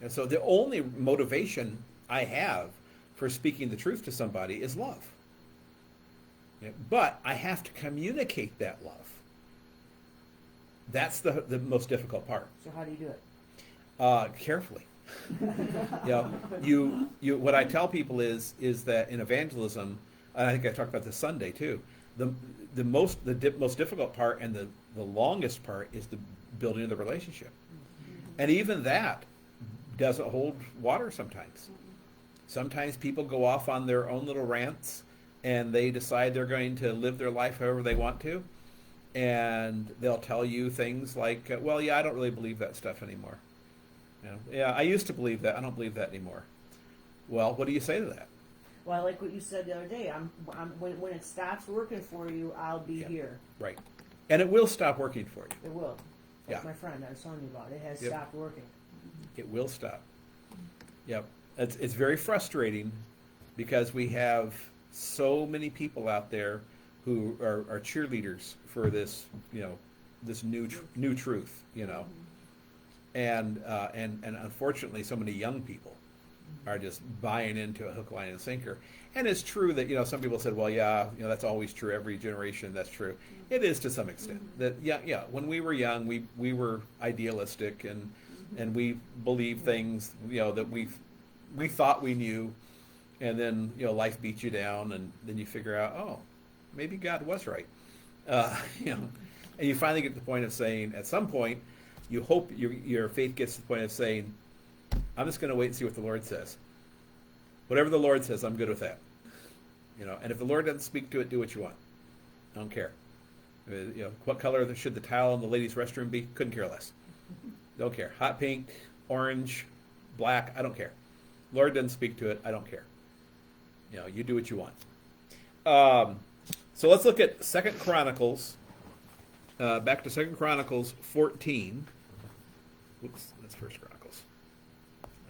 And so the only motivation I have for speaking the truth to somebody is love. But I have to communicate that love. That's the most difficult part. So how do you do it? Carefully. What I tell people is that in evangelism, and I think I talked about this Sunday too, the most difficult part and the longest part is the building of the relationship. And even that doesn't hold water sometimes. Sometimes people go off on their own little rants and they decide they're going to live their life however they want to. And they'll tell you things like, I don't really believe that stuff anymore. I used to believe that. I don't believe that anymore. Well, what do you say to that? Well, I like what you said the other day. When it stops working for you, I'll be here. Right. And it will stop working for you. It will. Like Yeah. my friend I was telling you about. It has Yep. stopped working. It will stop. Yep. It's very frustrating because we have so many people out there who are cheerleaders for this, this new truth, and unfortunately, so many young people are just buying into a hook, line, and sinker. And it's true that some people said, that's always true. Every generation, that's true. It is to some extent. That when we were young, we were idealistic and we believed things that we thought we knew, and then life beats you down, and then you figure out, oh, maybe God was right. And you finally get to the point of saying, at some point, you hope your faith gets to the point of saying, I'm just going to wait and see what the Lord says. Whatever the Lord says, I'm good with that. And if the Lord doesn't speak to it, do what you want. I don't care. What color should the tile in the ladies' restroom be? Couldn't care less. Don't care. Hot pink, orange, black, I don't care. Lord doesn't speak to it, I don't care. You do what you want. So let's look at 2 Chronicles. Back to 2 Chronicles 14. Whoops, that's 1 Chronicles.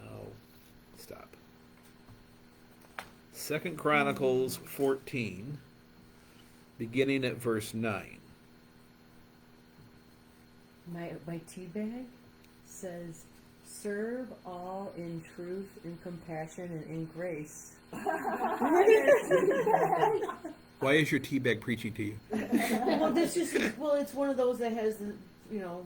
Oh, stop. 2 Chronicles 14, beginning at verse 9. My tea bag says, "Serve all in truth, in compassion, and in grace." Why is your tea bag preaching to you? It's one of those that has the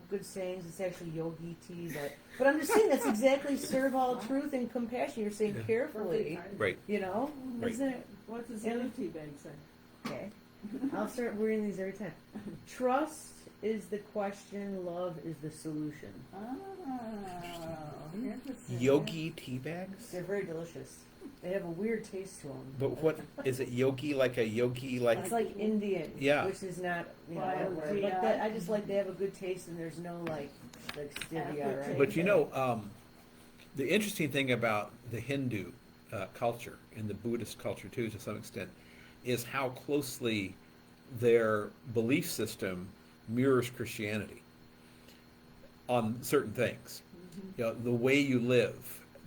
good sayings. It's actually yogi tea, but I'm just saying that's exactly serve all truth and compassion. You're saying carefully, Right. Right. Isn't it? What does the other tea bag say? Okay, I'll start wearing these every time. Trust is the question, love is the solution. Oh, interesting. Yogi tea bags? They're very delicious. They have a weird taste to them. But what is it? Yogi like a yogi like? It's like Indian, Yeah. which is not, Well, whatever. yeah. But that, I just like they have a good taste, and there's no like stevia, right? But the interesting thing about the Hindu culture and the Buddhist culture too, to some extent, is how closely their belief system mirrors Christianity on certain things. The way you live,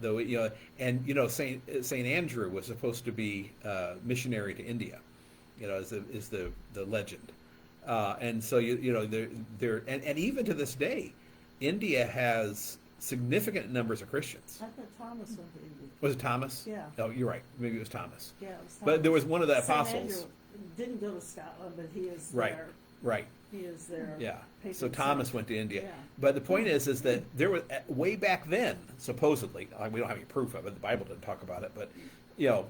the way, and Saint Andrew was supposed to be missionary to India, is the legend, and so they're and even to this day, India has significant numbers of Christians. I thought Thomas went to India. Was it Thomas? Yeah. Oh, you're right. Maybe it was Thomas. Yeah, it was But Thomas. there was one of the Saint apostles. Andrew didn't go to Scotland, but he is Right. there. Right. He is there. Yeah. patron So Thomas saint. went to India. Yeah. But the point is that there was way back then, supposedly, we don't have any proof of it. The Bible doesn't talk about it, but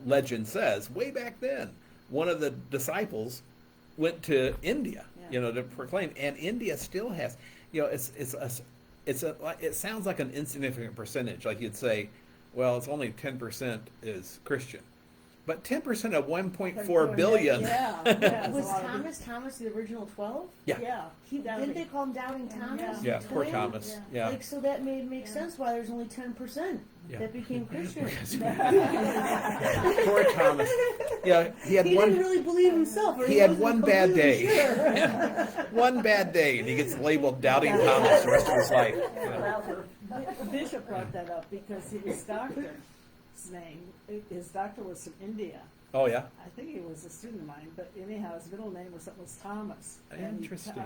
legend says way back then, one of the disciples went to India, Yeah. to proclaim, and India still has, it sounds like an insignificant percentage. Like you'd say, well, it's only 10% is Christian, but 10% of 1.4 billion. Yeah, yeah, it's Was a lot of Thomas the original 12? Yeah. Yeah. Didn't they call him Doubting Thomas? Yeah, poor Twin? Thomas. Yeah. Like, so that makes sense why there's only 10% Yeah. that became Christian. Poor Thomas. Yeah, he had He one. didn't really believe himself. Or He had wasn't one bad completely day. sure. One bad day, and he gets labeled Doubting Thomas the rest of his life. The bishop brought that up because his doctor's name, his doctor was from India. Oh yeah. I think he was a student of mine, but anyhow, his middle name was Thomas. And Interesting. he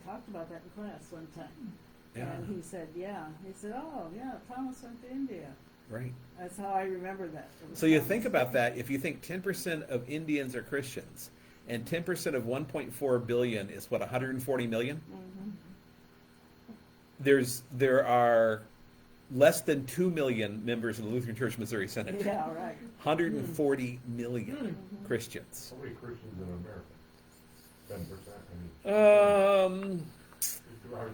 talked about that in class one time. Yeah. And he said, oh yeah, Thomas went to India. Right. That's how I remember that. It was So you Thomas. think about that. If you think 10% of Indians are Christians, and 10% of 1.4 billion is what 140 million. There are less than 2 million members of the Lutheran Church Missouri Synod. Yeah, right. 140 million Christians. How many Christians in America? 10%? I mean,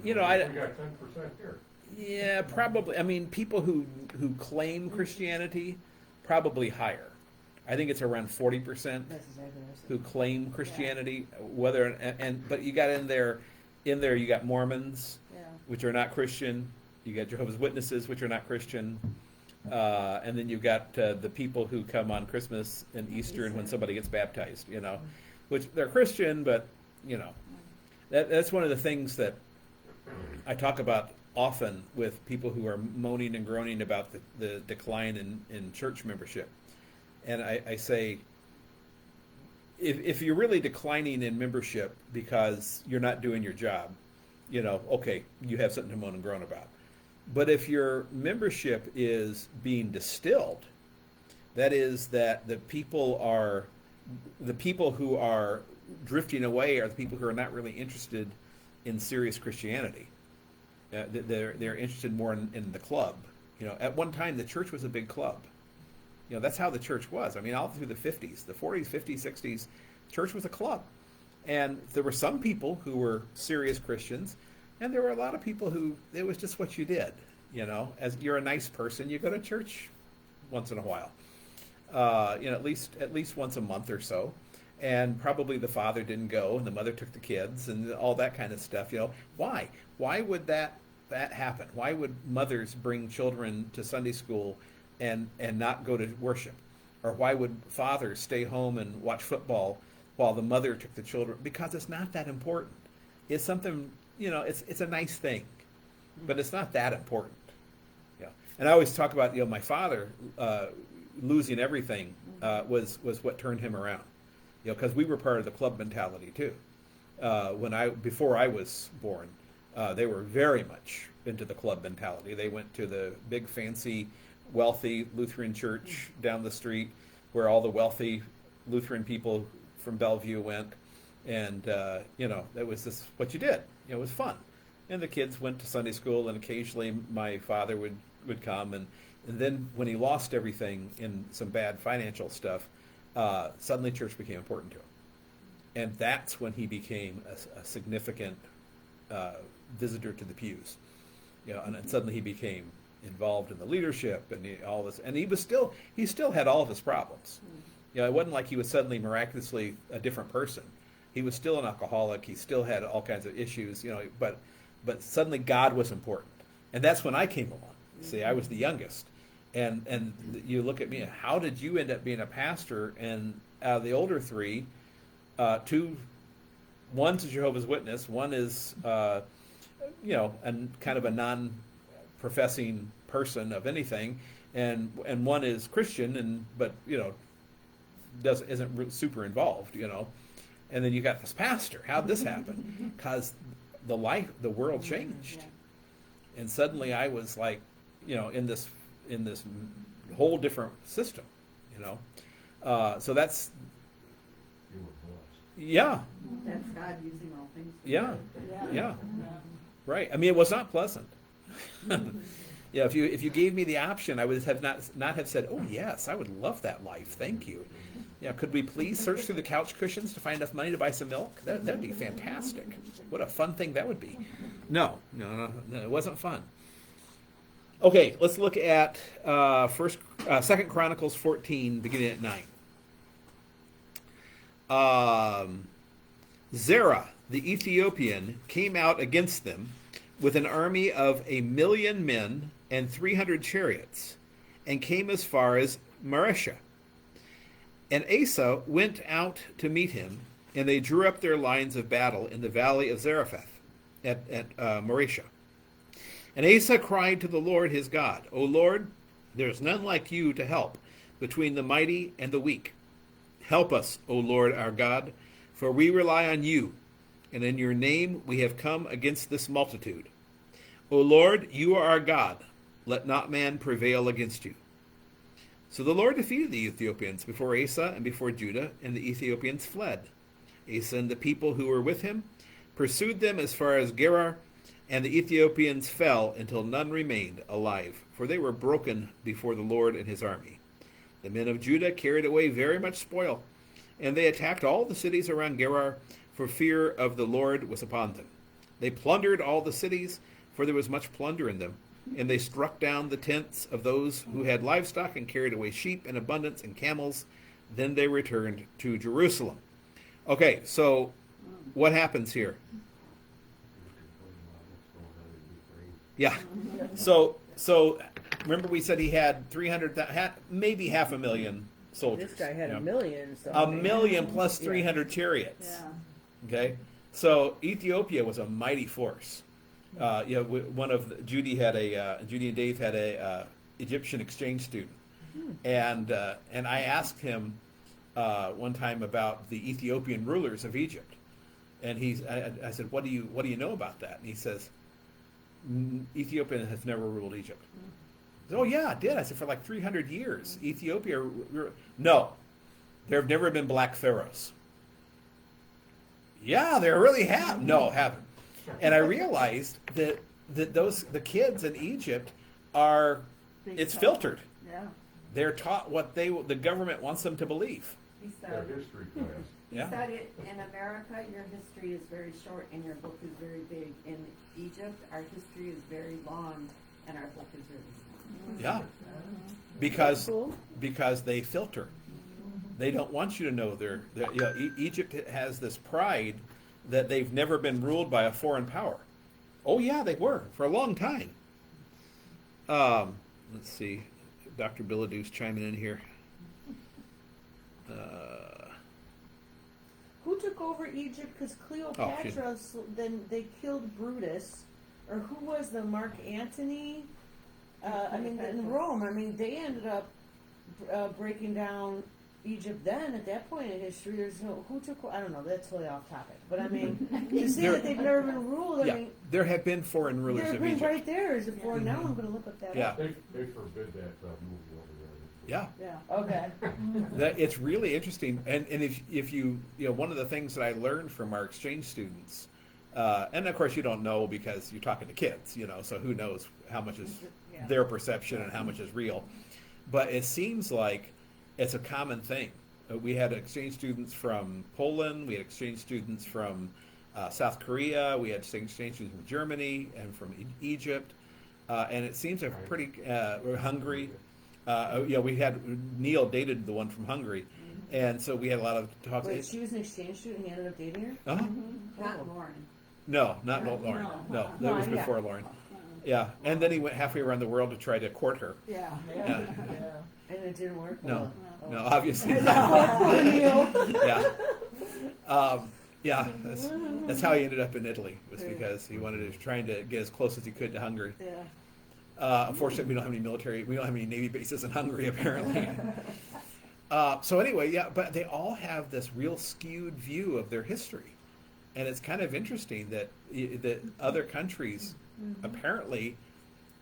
we got 10% here. Yeah, probably. I mean, people who claim Christianity, probably higher. I think it's around 40% That's exactly what I said. who claim Christianity. But you got in there you got Mormons, Yeah. which are not Christian. You got Jehovah's Witnesses, which are not Christian. And then you've got the people who come on Christmas and Easter and when somebody gets baptized, which they're Christian, but, that's one of the things that I talk about often with people who are moaning and groaning about the decline in church membership. And I say, if you're really declining in membership because you're not doing your job, okay, you have something to moan and groan about. But if your membership is being distilled, that is that the people who are drifting away are the people who are not really interested in serious Christianity. They're interested more in the club. At one time the church was a big club. That's how the church was. I mean, all through the 50s, the 40s, 50s, 60s, church was a club. And there were some people who were serious Christians, and there were a lot of people who, it was just what you did. As you're a nice person, you go to church once in a while. At least once a month or so. And probably the father didn't go, and the mother took the kids, and all that kind of stuff. Why? Why would that happen? Why would mothers bring children to Sunday school and not go to worship? Or why would fathers stay home and watch football while the mother took the children? Because it's not that important. It's something, it's a nice thing, but it's not that important. And I always talk about, my father losing everything was what turned him around. Because we were part of the club mentality too. Before I was born, they were very much into the club mentality. They went to the big, fancy, wealthy Lutheran church down the street, where all the wealthy Lutheran people from Bellevue went, and that was just what you did. It was fun, and the kids went to Sunday school, and occasionally my father would come, and then when he lost everything in some bad financial stuff. Suddenly church became important to him. And that's when he became a significant visitor to the pews. And then suddenly he became involved in the leadership and all this, and he still had all of his problems. You know, it wasn't like he was suddenly miraculously a different person. He was still an alcoholic. He still had all kinds of issues, you know, but suddenly God was important. And that's when I came along. See, I was the youngest. And you look at me, how did you end up being a pastor? And out of the older three, one's a Jehovah's Witness, one is, you know, kind of a non-professing person of anything, and one is Christian, but you know, isn't super involved, you know. And then you got this pastor. How'd this happen? Because the world changed, and suddenly I was like, you know, in this whole different system, you know. So that's You were blessed. yeah, That's God using all things. for yeah, good. yeah, right. I mean, it was not pleasant. Yeah, if you gave me the option, I would have not have said, "Oh yes, I would love that life. Thank you." Yeah, could we please search through the couch cushions to find enough money to buy some milk? That'd be fantastic. What a fun thing that would be. No, it wasn't fun. Okay, let's look at Second Chronicles 14, beginning at 9. Zerah, the Ethiopian, came out against them with an army of 1,000,000 men and 300 chariots, and came as far as Maresha. And Asa went out to meet him, and they drew up their lines of battle in the valley of Zarephath at Maresha. And Asa cried to the Lord his God, O Lord, there is none like you to help between the mighty and the weak. Help us, O Lord our God, for we rely on you, and in your name we have come against this multitude. O Lord, you are our God. Let not man prevail against you. So the Lord defeated the Ethiopians before Asa and before Judah, and the Ethiopians fled. Asa and the people who were with him pursued them as far as Gerar, and the Ethiopians fell until none remained alive, for they were broken before the Lord and his army. The men of Judah carried away very much spoil, and they attacked all the cities around Gerar, for fear of the Lord was upon them. They plundered all the cities, for there was much plunder in them, and they struck down the tents of those who had livestock and carried away sheep in abundance and camels. Then they returned to Jerusalem. Okay, so what happens here? Yeah. So remember we said he had 300, maybe 500,000 soldiers. This guy had you a know. million. So 1,000,000 plus 300 chariots. Yeah. Okay, so Ethiopia was a mighty force. You know, Judy and Dave had a Egyptian exchange student, and I asked him one time about the Ethiopian rulers of Egypt, and I said, what do you know about that? And he says, Ethiopia has never ruled Egypt. I said, oh yeah, it did. I said, for like 300 years, Ethiopia. No, there have never been black pharaohs. Yeah, there really have. No, haven't. And I realized that the kids in Egypt it's filtered. Yeah. They're taught what the government wants them to believe. He Their said, history class. he Yeah. said it, in America, your history is very short and your book is very big. In Egypt, our history is very long and our book is very small. Yeah, because Cool. they filter. They don't want you to know you know, Egypt has this pride that they've never been ruled by a foreign power. Oh yeah, they were for a long time. Let's see, Dr. Billadou's chiming in here. Who took over Egypt? Because Cleopatra, then they killed Brutus, or who was the Mark Antony? I mean, in Rome. I mean, they ended up breaking down Egypt. Then at that point in history, there's no who took. I don't know. That's totally off topic. But I mean, to say that they've never been ruled. I Yeah, mean, there have been foreign rulers they're of Egypt. right there as a foreign. Now I'm going to look up that. Yeah. Up. They forbid that movie over there. Yeah. Yeah. Okay. It's really interesting, and if you one of the things that I learned from our exchange students, and of course you don't know because you're talking to kids, so who knows how much is their perception and how much is real, but it seems like it's a common thing. We had exchange students from Poland, we had exchange students from South Korea, we had exchange students from Germany and from Egypt. and it seems a pretty we're Hungary. We had Neil dated the one from Hungary, and so we had a lot of talks. Wait, she was an exchange student and he ended up dating her? Uh-huh. Not Lauren. No, not Lauren. No, that was yeah. before Lauren. Yeah, and then he went halfway around the world to try to court her. Yeah. Yeah. And it didn't work? No, Oh. no, obviously not. Neil. Yeah, that's how he ended up in Italy. Was because he wanted to trying to get as close as he could to Hungary. Yeah. Unfortunately, we don't have any Navy bases in Hungary apparently. So anyway, yeah, but they all have this real skewed view of their history, and it's kind of interesting that other countries apparently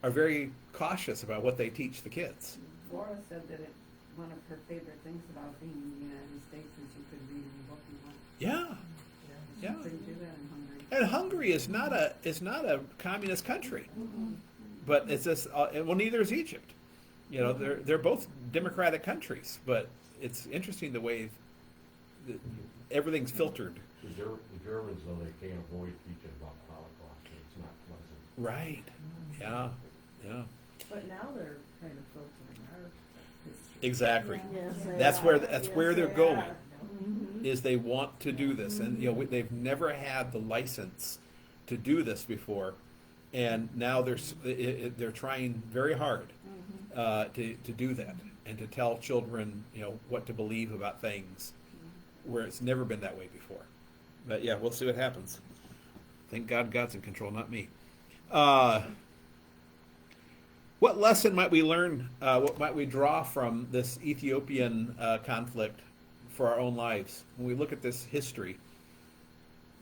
are very cautious about what they teach the kids. Laura said that one of her favorite things about being in the United States is you could read any book you want. Yeah, She yeah. couldn't do that in Hungary. And Hungary is not a communist country, but it's just well, neither is Egypt. You know, they're both democratic countries, but it's interesting the way everything's filtered. The Germans, though, they can't avoid teaching about the Holocaust, and it's not pleasant. Right. Yeah. Yeah. But now they're kind of filtering our history. Exactly. Yes, they That's are. where Yes, they're they going. are. Is they want to do this, and they've never had the license to do this before, and now they're trying very hard to do that and to tell children what to believe about things where it's never been that way before. But yeah, we'll see what happens. Thank God God's in control, not me. What lesson might we learn? What might we draw from this Ethiopian conflict for our own lives? When we look at this history,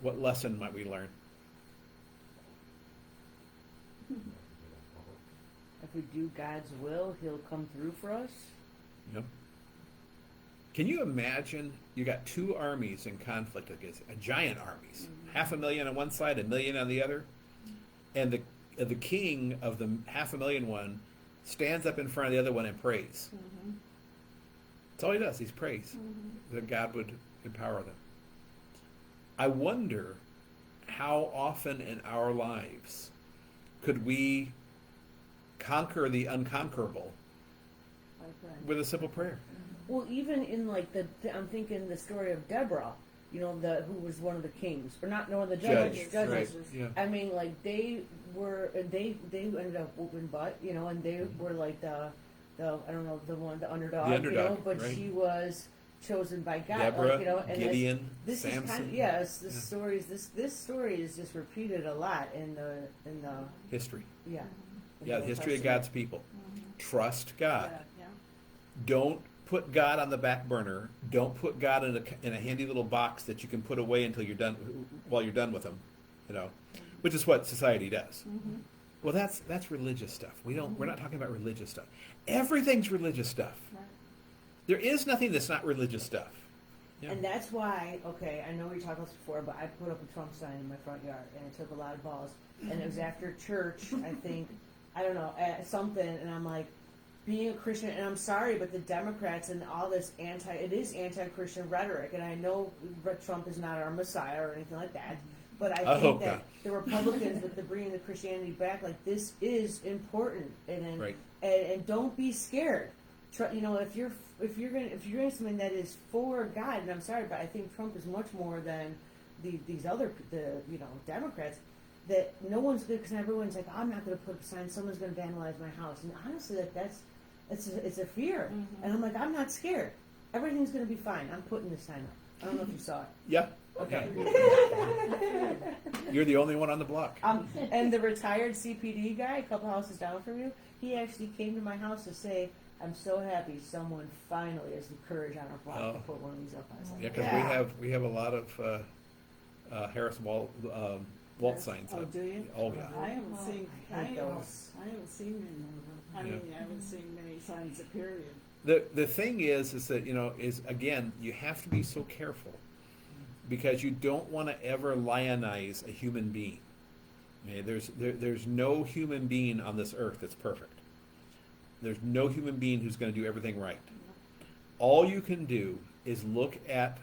what lesson might we learn? If we do God's will, He'll come through for us. Yep. Can you imagine you got two armies in conflict against giant armies, 500,000 on one side, 1 million on the other, and the king of the 500,000 one stands up in front of the other one and prays. That's all he does. He prays that God would empower them. I wonder how often in our lives could we conquer the unconquerable with a simple prayer. Well, even in like I'm thinking the story of Deborah, who was one of the kings, or not one of the judges. Right. Yeah. I mean, like they ended up whooping butt, and they were like the underdog, The underdog, but right. she was chosen by God, Deborah, and Gideon, this Samson. is kind of, yes, this story is just repeated a lot in the History. yeah. Yeah, the history of God's people. Trust God. Yeah. Don't put God on the back burner. Don't put God in a handy little box that you can put away until you're done. While you're done with him, which is what society does. Well, that's religious stuff. We're not talking about religious stuff. Everything's religious stuff. Right. There is nothing that's not religious stuff. Yeah. And that's why, I know we talked about this before, but I put up a Trump sign in my front yard, and it took a lot of balls. And it was after church, I think, I don't know, something, and I'm like, being a Christian, and I'm sorry, but the Democrats and all this it is anti-Christian rhetoric, and I know Trump is not our Messiah or anything like that, but I think hope that not. the Republicans, with the bringing the Christianity back, like, this is important, and Right. and don't be scared. If you're doing something that is for God, and I'm sorry, but I think Trump is much more than these other Democrats. That no one's good, because everyone's like, I'm not going to put up a sign. Someone's going to vandalize my house, and honestly, it's a fear. And I'm like, I'm not scared. Everything's going to be fine. I'm putting this sign up. I don't know if you saw it. Yeah. Okay. You're the only one on the block. And the retired CPD guy, a couple houses down from you, he actually came to my house to say, I'm so happy someone finally has the courage on our block to put one of these up. I was like, Yeah, because we have a lot of Harris Walt signs Oh, up. do you? Oh yeah. I haven't seen. I hate those. I haven't seen many of them. I mean, I haven't seen many signs of period. The thing is that again, you have to be so careful because you don't want to ever lionize a human being. Okay? There's no human being on this earth that's perfect. There's no human being who's going to do everything right. All you can do is look at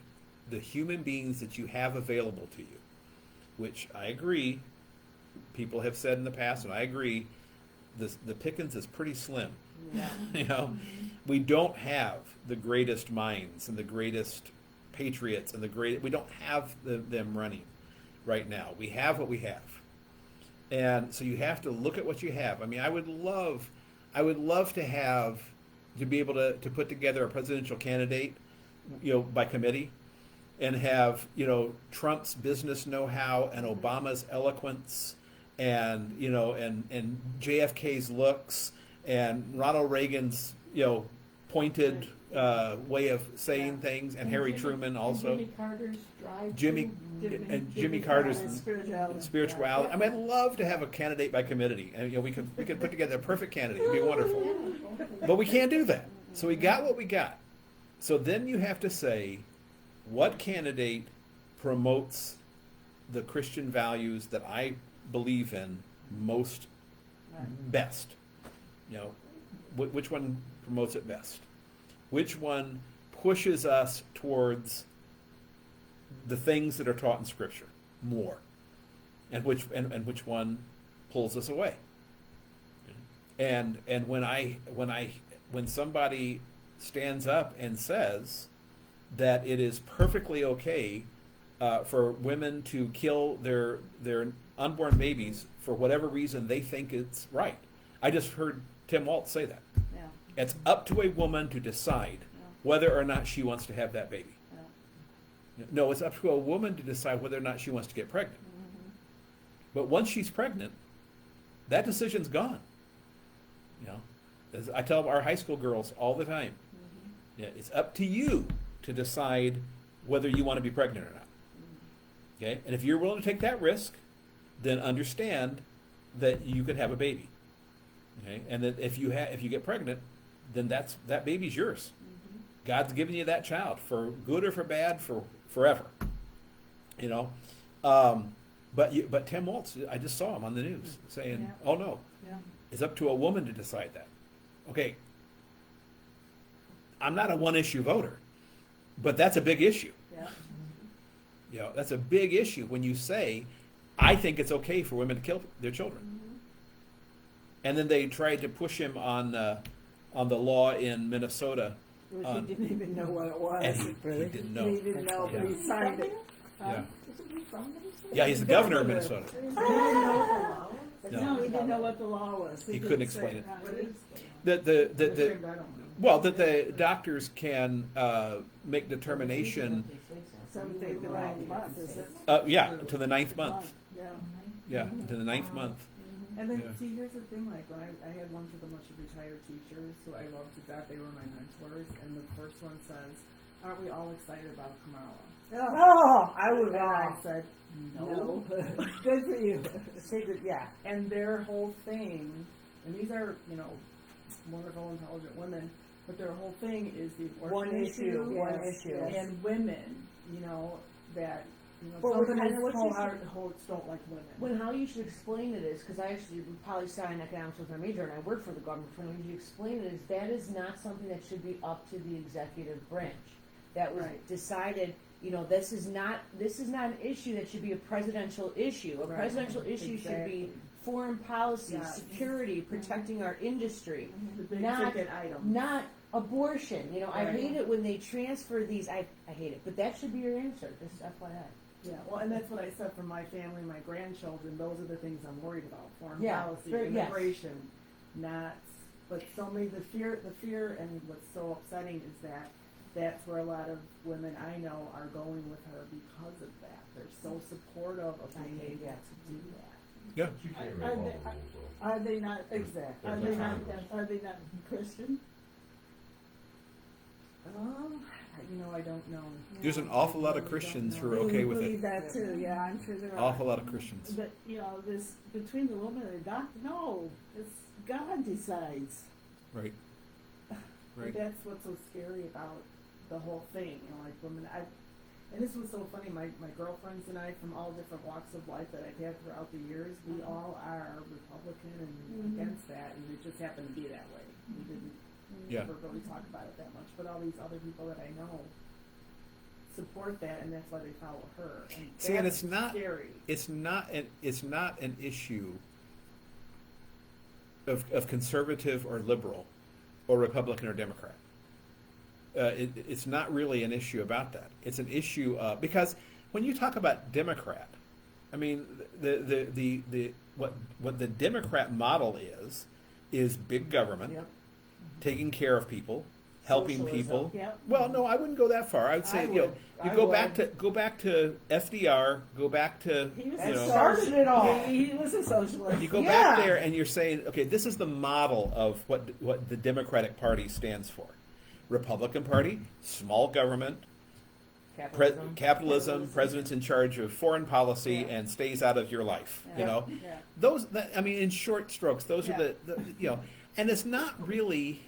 the human beings that you have available to you, which I agree, people have said in the past, and I agree, the pickings is pretty slim. Yeah. You know, we don't have the greatest minds and the greatest patriots and we don't have them running right now. We have what we have. And so you have to look at what you have. I mean, I would love to be able to put together a presidential candidate, you know, by committee, and have, you know, Trump's business know-how and Obama's eloquence and, you know, and JFK's looks and Ronald Reagan's, you know, pointed way of saying things, and Harry Truman also. Jimmy Carter's drive. Jimmy Carter's spirituality. spirituality. I mean, I'd love to have a candidate by committee, and you know, we could put together a perfect candidate. It'd be wonderful. But we can't do that. So we got what we got. So then you have to say, what candidate promotes the Christian values that I believe in most best? You know, which one promotes it best? Which one pushes us towards the things that are taught in Scripture more, and which one pulls us away? And when somebody stands up and says that it is perfectly okay for women to kill their unborn babies for whatever reason they think it's right. I just heard Tim Waltz say that. Yeah. It's up to a woman to decide whether or not she wants to have that baby. Yeah. No, it's up to a woman to decide whether or not she wants to get pregnant. But once she's pregnant, that decision's gone. You know, as I tell our high school girls all the time, yeah, it's up to you to decide whether you want to be pregnant or not. Okay, and if you're willing to take that risk, then understand that you could have a baby. Okay, and that if you get pregnant, then that baby's yours. God's given you that child for good or for bad, for forever. You know, but Tim Waltz, I just saw him on the news saying, Yeah. "Oh no, Yeah. it's up to a woman to decide that." Okay, I'm not a one-issue voter, but that's a big issue. Yeah. You know, that's a big issue when you say, "I think it's okay for women to kill their children," and then they tried to push him on the law in Minnesota. Which he didn't even know what it was. And he didn't know. He didn't know, but he signed it. Yeah, Isn't he from Minnesota? yeah, he's the governor of Minnesota. He didn't know No. No, he didn't know what the law was. He couldn't didn't explain say it. What is? The I don't know. well, that the doctors can make determination. Something the right month, is it? Yeah, to the 9th month. Yeah. Yeah, to the 9th month. And then, Yeah. see, here's the thing, like, when I had one for the bunch of retired teachers who I loved to death, they were my mentors, and the first one says, aren't we all excited about Kamala? Oh, I would And I have. said, no. No. Good for you. Say that, yeah. And their whole thing, and these are, you know, wonderful, intelligent women, but their whole thing is the abortion One issue, one yes, issue. and women, you know, that, you know, Well, sometimes and what you wholehearted hosts don't like women. When how you should explain it is, because I actually poli-sci and economics was my major, and I work for the government. When you explain it is that is not something that should be up to the executive branch. That was Right. decided. You know, this is not an issue that should be a presidential issue. A Right. presidential issue should be Exactly. foreign policy, Yes. security, protecting our industry, The big not- ticket item. not abortion. You know, I Right. hate it when they transfer these. I hate it, but that should be your answer. Just FYI. Yeah, well, and that's what I said for my family, my grandchildren, those are the things I'm worried about, foreign Yeah, policy, very- yes. immigration, not, but so many, the fear, and what's so upsetting is that that's where a lot of women I know are going with her because of that. They're so supportive of being able to do that. Yeah. You can't Are make all they- the rules, though. Are they not, Exactly. are they not Christian? You know, I don't know. There's an awful lot of Christians who are okay with Believe it. that too, yeah, I'm sure there are. Awful lot of Christians. But, you know, this, between the woman and the doctor, no, it's God decides. Right. But Right. that's what's so scary about the whole thing, you know, like women, and this was so funny, my girlfriends and I from all different walks of life that I've had throughout the years, we all are Republican and against that, and it just happened to be that way. We didn't Yeah. ever really talk about it that much, but all these other people that I know support that, and that's why they follow her. And See, and that's it's not- scary. It's not an issue. of conservative or liberal, or Republican or Democrat. It's not really an issue about that. It's an issue because when you talk about Democrat, I mean what the Democrat model is big government, Yep. taking care of people, helping Socialism. people. Yep. Well, no, I wouldn't go that far. I would say I you know would. you I go would. back to FDR, go back to He was you a know. started it all. He was a socialist. You go Yeah. back there and you're saying, okay, this is the model of what the Democratic Party stands for. Republican Party, small government, capitalism, president's in charge of foreign policy Yeah. and stays out of your life. You Yeah. know, Yeah. I mean, in short strokes, those Yeah. are the you know, and it's not really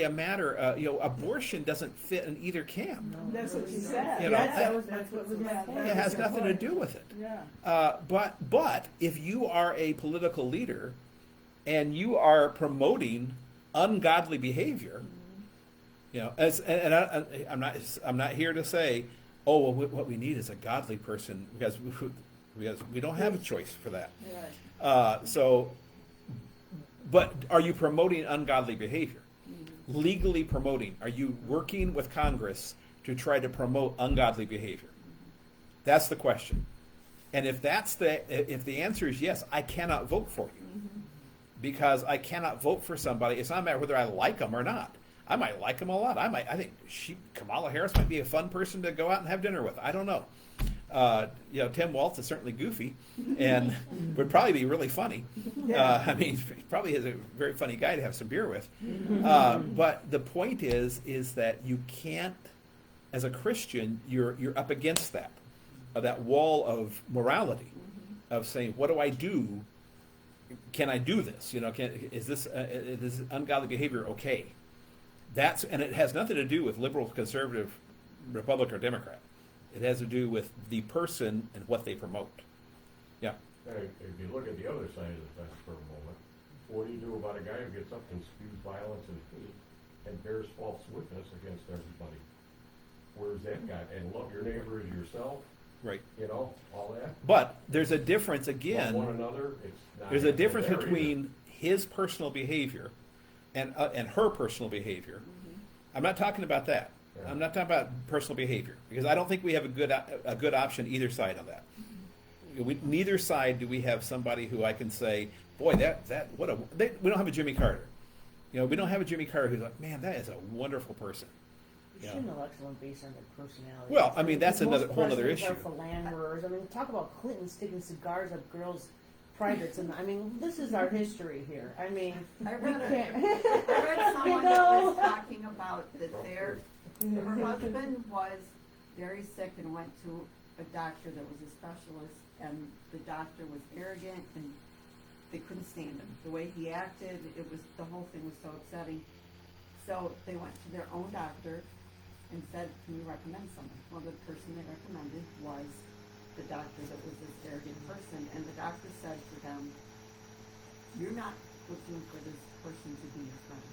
a matter. You know, abortion doesn't fit in either camp. That's what she said. You know, That's what was my point. It has nothing to do with it. Yeah. But if you are a political leader and you are promoting ungodly behavior, you know, I'm not here to say, oh, well, what we need is a godly person because we don't have a choice for that. Right. But are you promoting ungodly behavior? Legally promoting? Are you working with Congress to try to promote ungodly behavior? That's the question. And if the answer is yes, I cannot vote for you because I cannot vote for somebody. It's not a matter whether I like them or not. I might like them a lot. I think Kamala Harris might be a fun person to go out and have dinner with. I don't know. You know, Tim Walz is certainly goofy and would probably be really funny. I mean, he probably is a very funny guy to have some beer with. But the point is that you can't, as a Christian, you're up against that wall of morality, of saying, what do I do? Can I do this? You know, is this ungodly behavior okay? And it has nothing to do with liberal, conservative, Republican, or Democrat. It has to do with the person and what they promote. Yeah. If you look at the other side of the fence for a moment, what do you do about a guy who gets up and spews violence and hate and bears false witness against everybody? Where's that guy? And love your neighbor as yourself, Right. you know, all that. But there's a difference Love again. one another. It's not There's a difference there either. between his personal behavior and her personal behavior. I'm not talking about that. Yeah. I'm not talking about personal behavior because I don't think we have a good option either side on that. Neither side do we have somebody who I can say, boy, we don't have a Jimmy Carter. You know, we don't have a Jimmy Carter who's like, man, that is a wonderful person. You shouldn't elect someone based on their personality. Well, I mean, that's Most whole other presidents issue. Are philanderers. I mean, talk about Clinton sticking cigars up girls' privates, and I mean, this is our history here. I mean, I we read can't. someone You that know? was talking about that her husband was very sick and went to a doctor that was a specialist, and the doctor was arrogant and they couldn't stand him. The way he acted, the whole thing was so upsetting. So they went to their own doctor and said, can you recommend someone? Well, the person they recommended was the doctor that was this arrogant person, and the doctor said to them, you're not looking for this person to be your friend.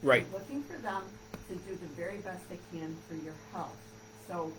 Right. You're looking for them to do the very best they can for your health. So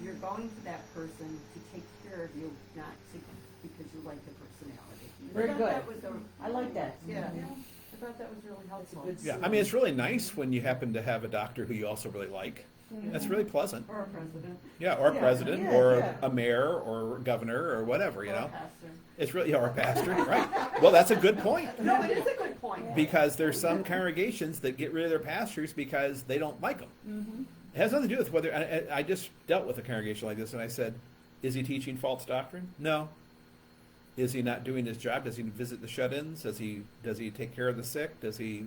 you're going to that person to take care of you, not because you like the personality. Very I thought good. that was I like that. Yeah, I thought that was really helpful. good Yeah. I mean, it's really nice when you happen to have a doctor who you also really like. That's really pleasant. Or a president. Yeah, or a Yeah, president, yeah, or yeah. a mayor, or a governor, or whatever, you Or a know. pastor. It's really, or a pastor, right? Well, that's a good point. No, it is a good point. Because there's some congregations that get rid of their pastors because they don't like them. It has nothing to do with whether. I just dealt with a congregation like this, and I said, "Is he teaching false doctrine? No. Is he not doing his job? Does he visit the shut-ins? Does he take care of the sick? Does he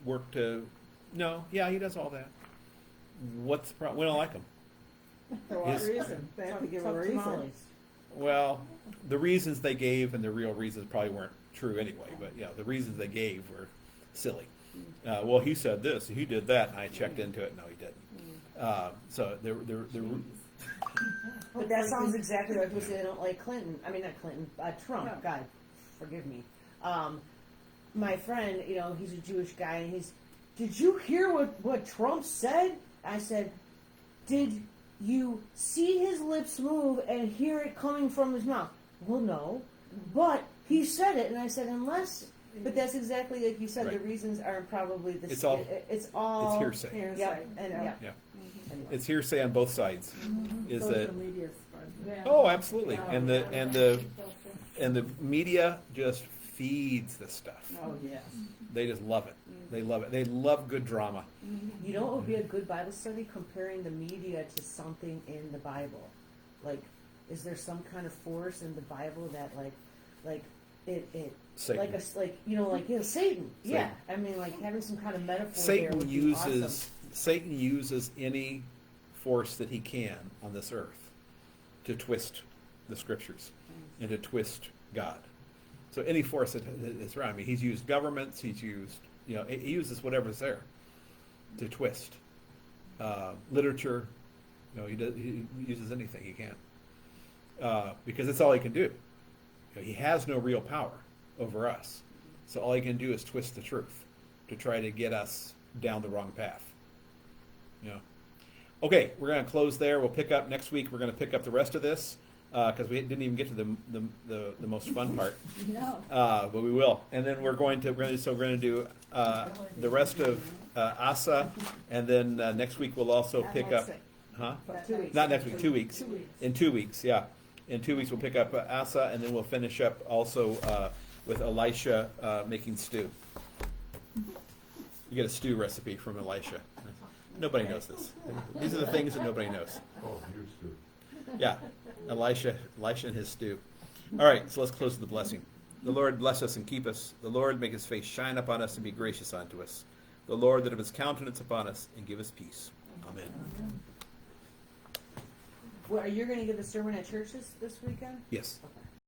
work to? No. Yeah, he does all that. What's the problem? We don't like him. For what His- reason? They have to give a Tough reason. tamales. Well, the reasons they gave and the real reasons probably weren't true anyway. But yeah, the reasons they gave were silly. Well, he said this, he did that, and I checked into it. No, he didn't. So there. But that sounds exactly like we say they don't like Clinton. I mean, not Clinton, Trump. No. God, forgive me. My friend, you know, he's a Jewish guy, and did you hear what Trump said? I said, did you see his lips move and hear it coming from his mouth? Well, no. But he said it, and I said, unless But that's exactly like you said, the Right. reasons aren't probably the. It's all- It's all. hearsay. Hearsay. Yep, and, Yeah. Yeah. Anyway. It's hearsay on both sides. Is that? Social media spread. Oh, absolutely. And the media just feeds this stuff. Oh, yes. They just love it. They love it. They love good drama. You know what would be a good Bible study? Comparing the media to something in the Bible. Like, is there some kind of force in the Bible that like it Satan. like Satan. Yeah. I mean, like having some kind of metaphor there Satan would be uses awesome. Satan uses any force that he can on this earth to twist the scriptures and to twist God. So any force that's around. I mean, he's used governments. He's used he uses whatever's there to twist literature. He uses anything he can because that's all he can do. He has no real power over us. So all he can do is twist the truth to try to get us down the wrong path. Okay, we're going to close there. We'll pick up next week. We're going to pick up the rest of this because we didn't even get to the most fun part. No. But we will. And then we're going to do the rest of Asa, and then next week we'll also pick up. Huh? 2 weeks. Not next week. 2 weeks. 2 weeks. In 2 weeks, yeah. In 2 weeks we'll pick up Asa, and then we'll finish up also with Elisha making stew. You get a stew recipe from Elisha. Nobody knows this. These are the things that nobody knows. Oh, you too. Yeah, Elisha and his stew. All right, so let's close with the blessing. The Lord bless us and keep us. The Lord make his face shine upon us and be gracious unto us. The Lord that of his countenance upon us and give us peace. Amen. Well, are you going to give a sermon at churches this weekend? Yes. Okay.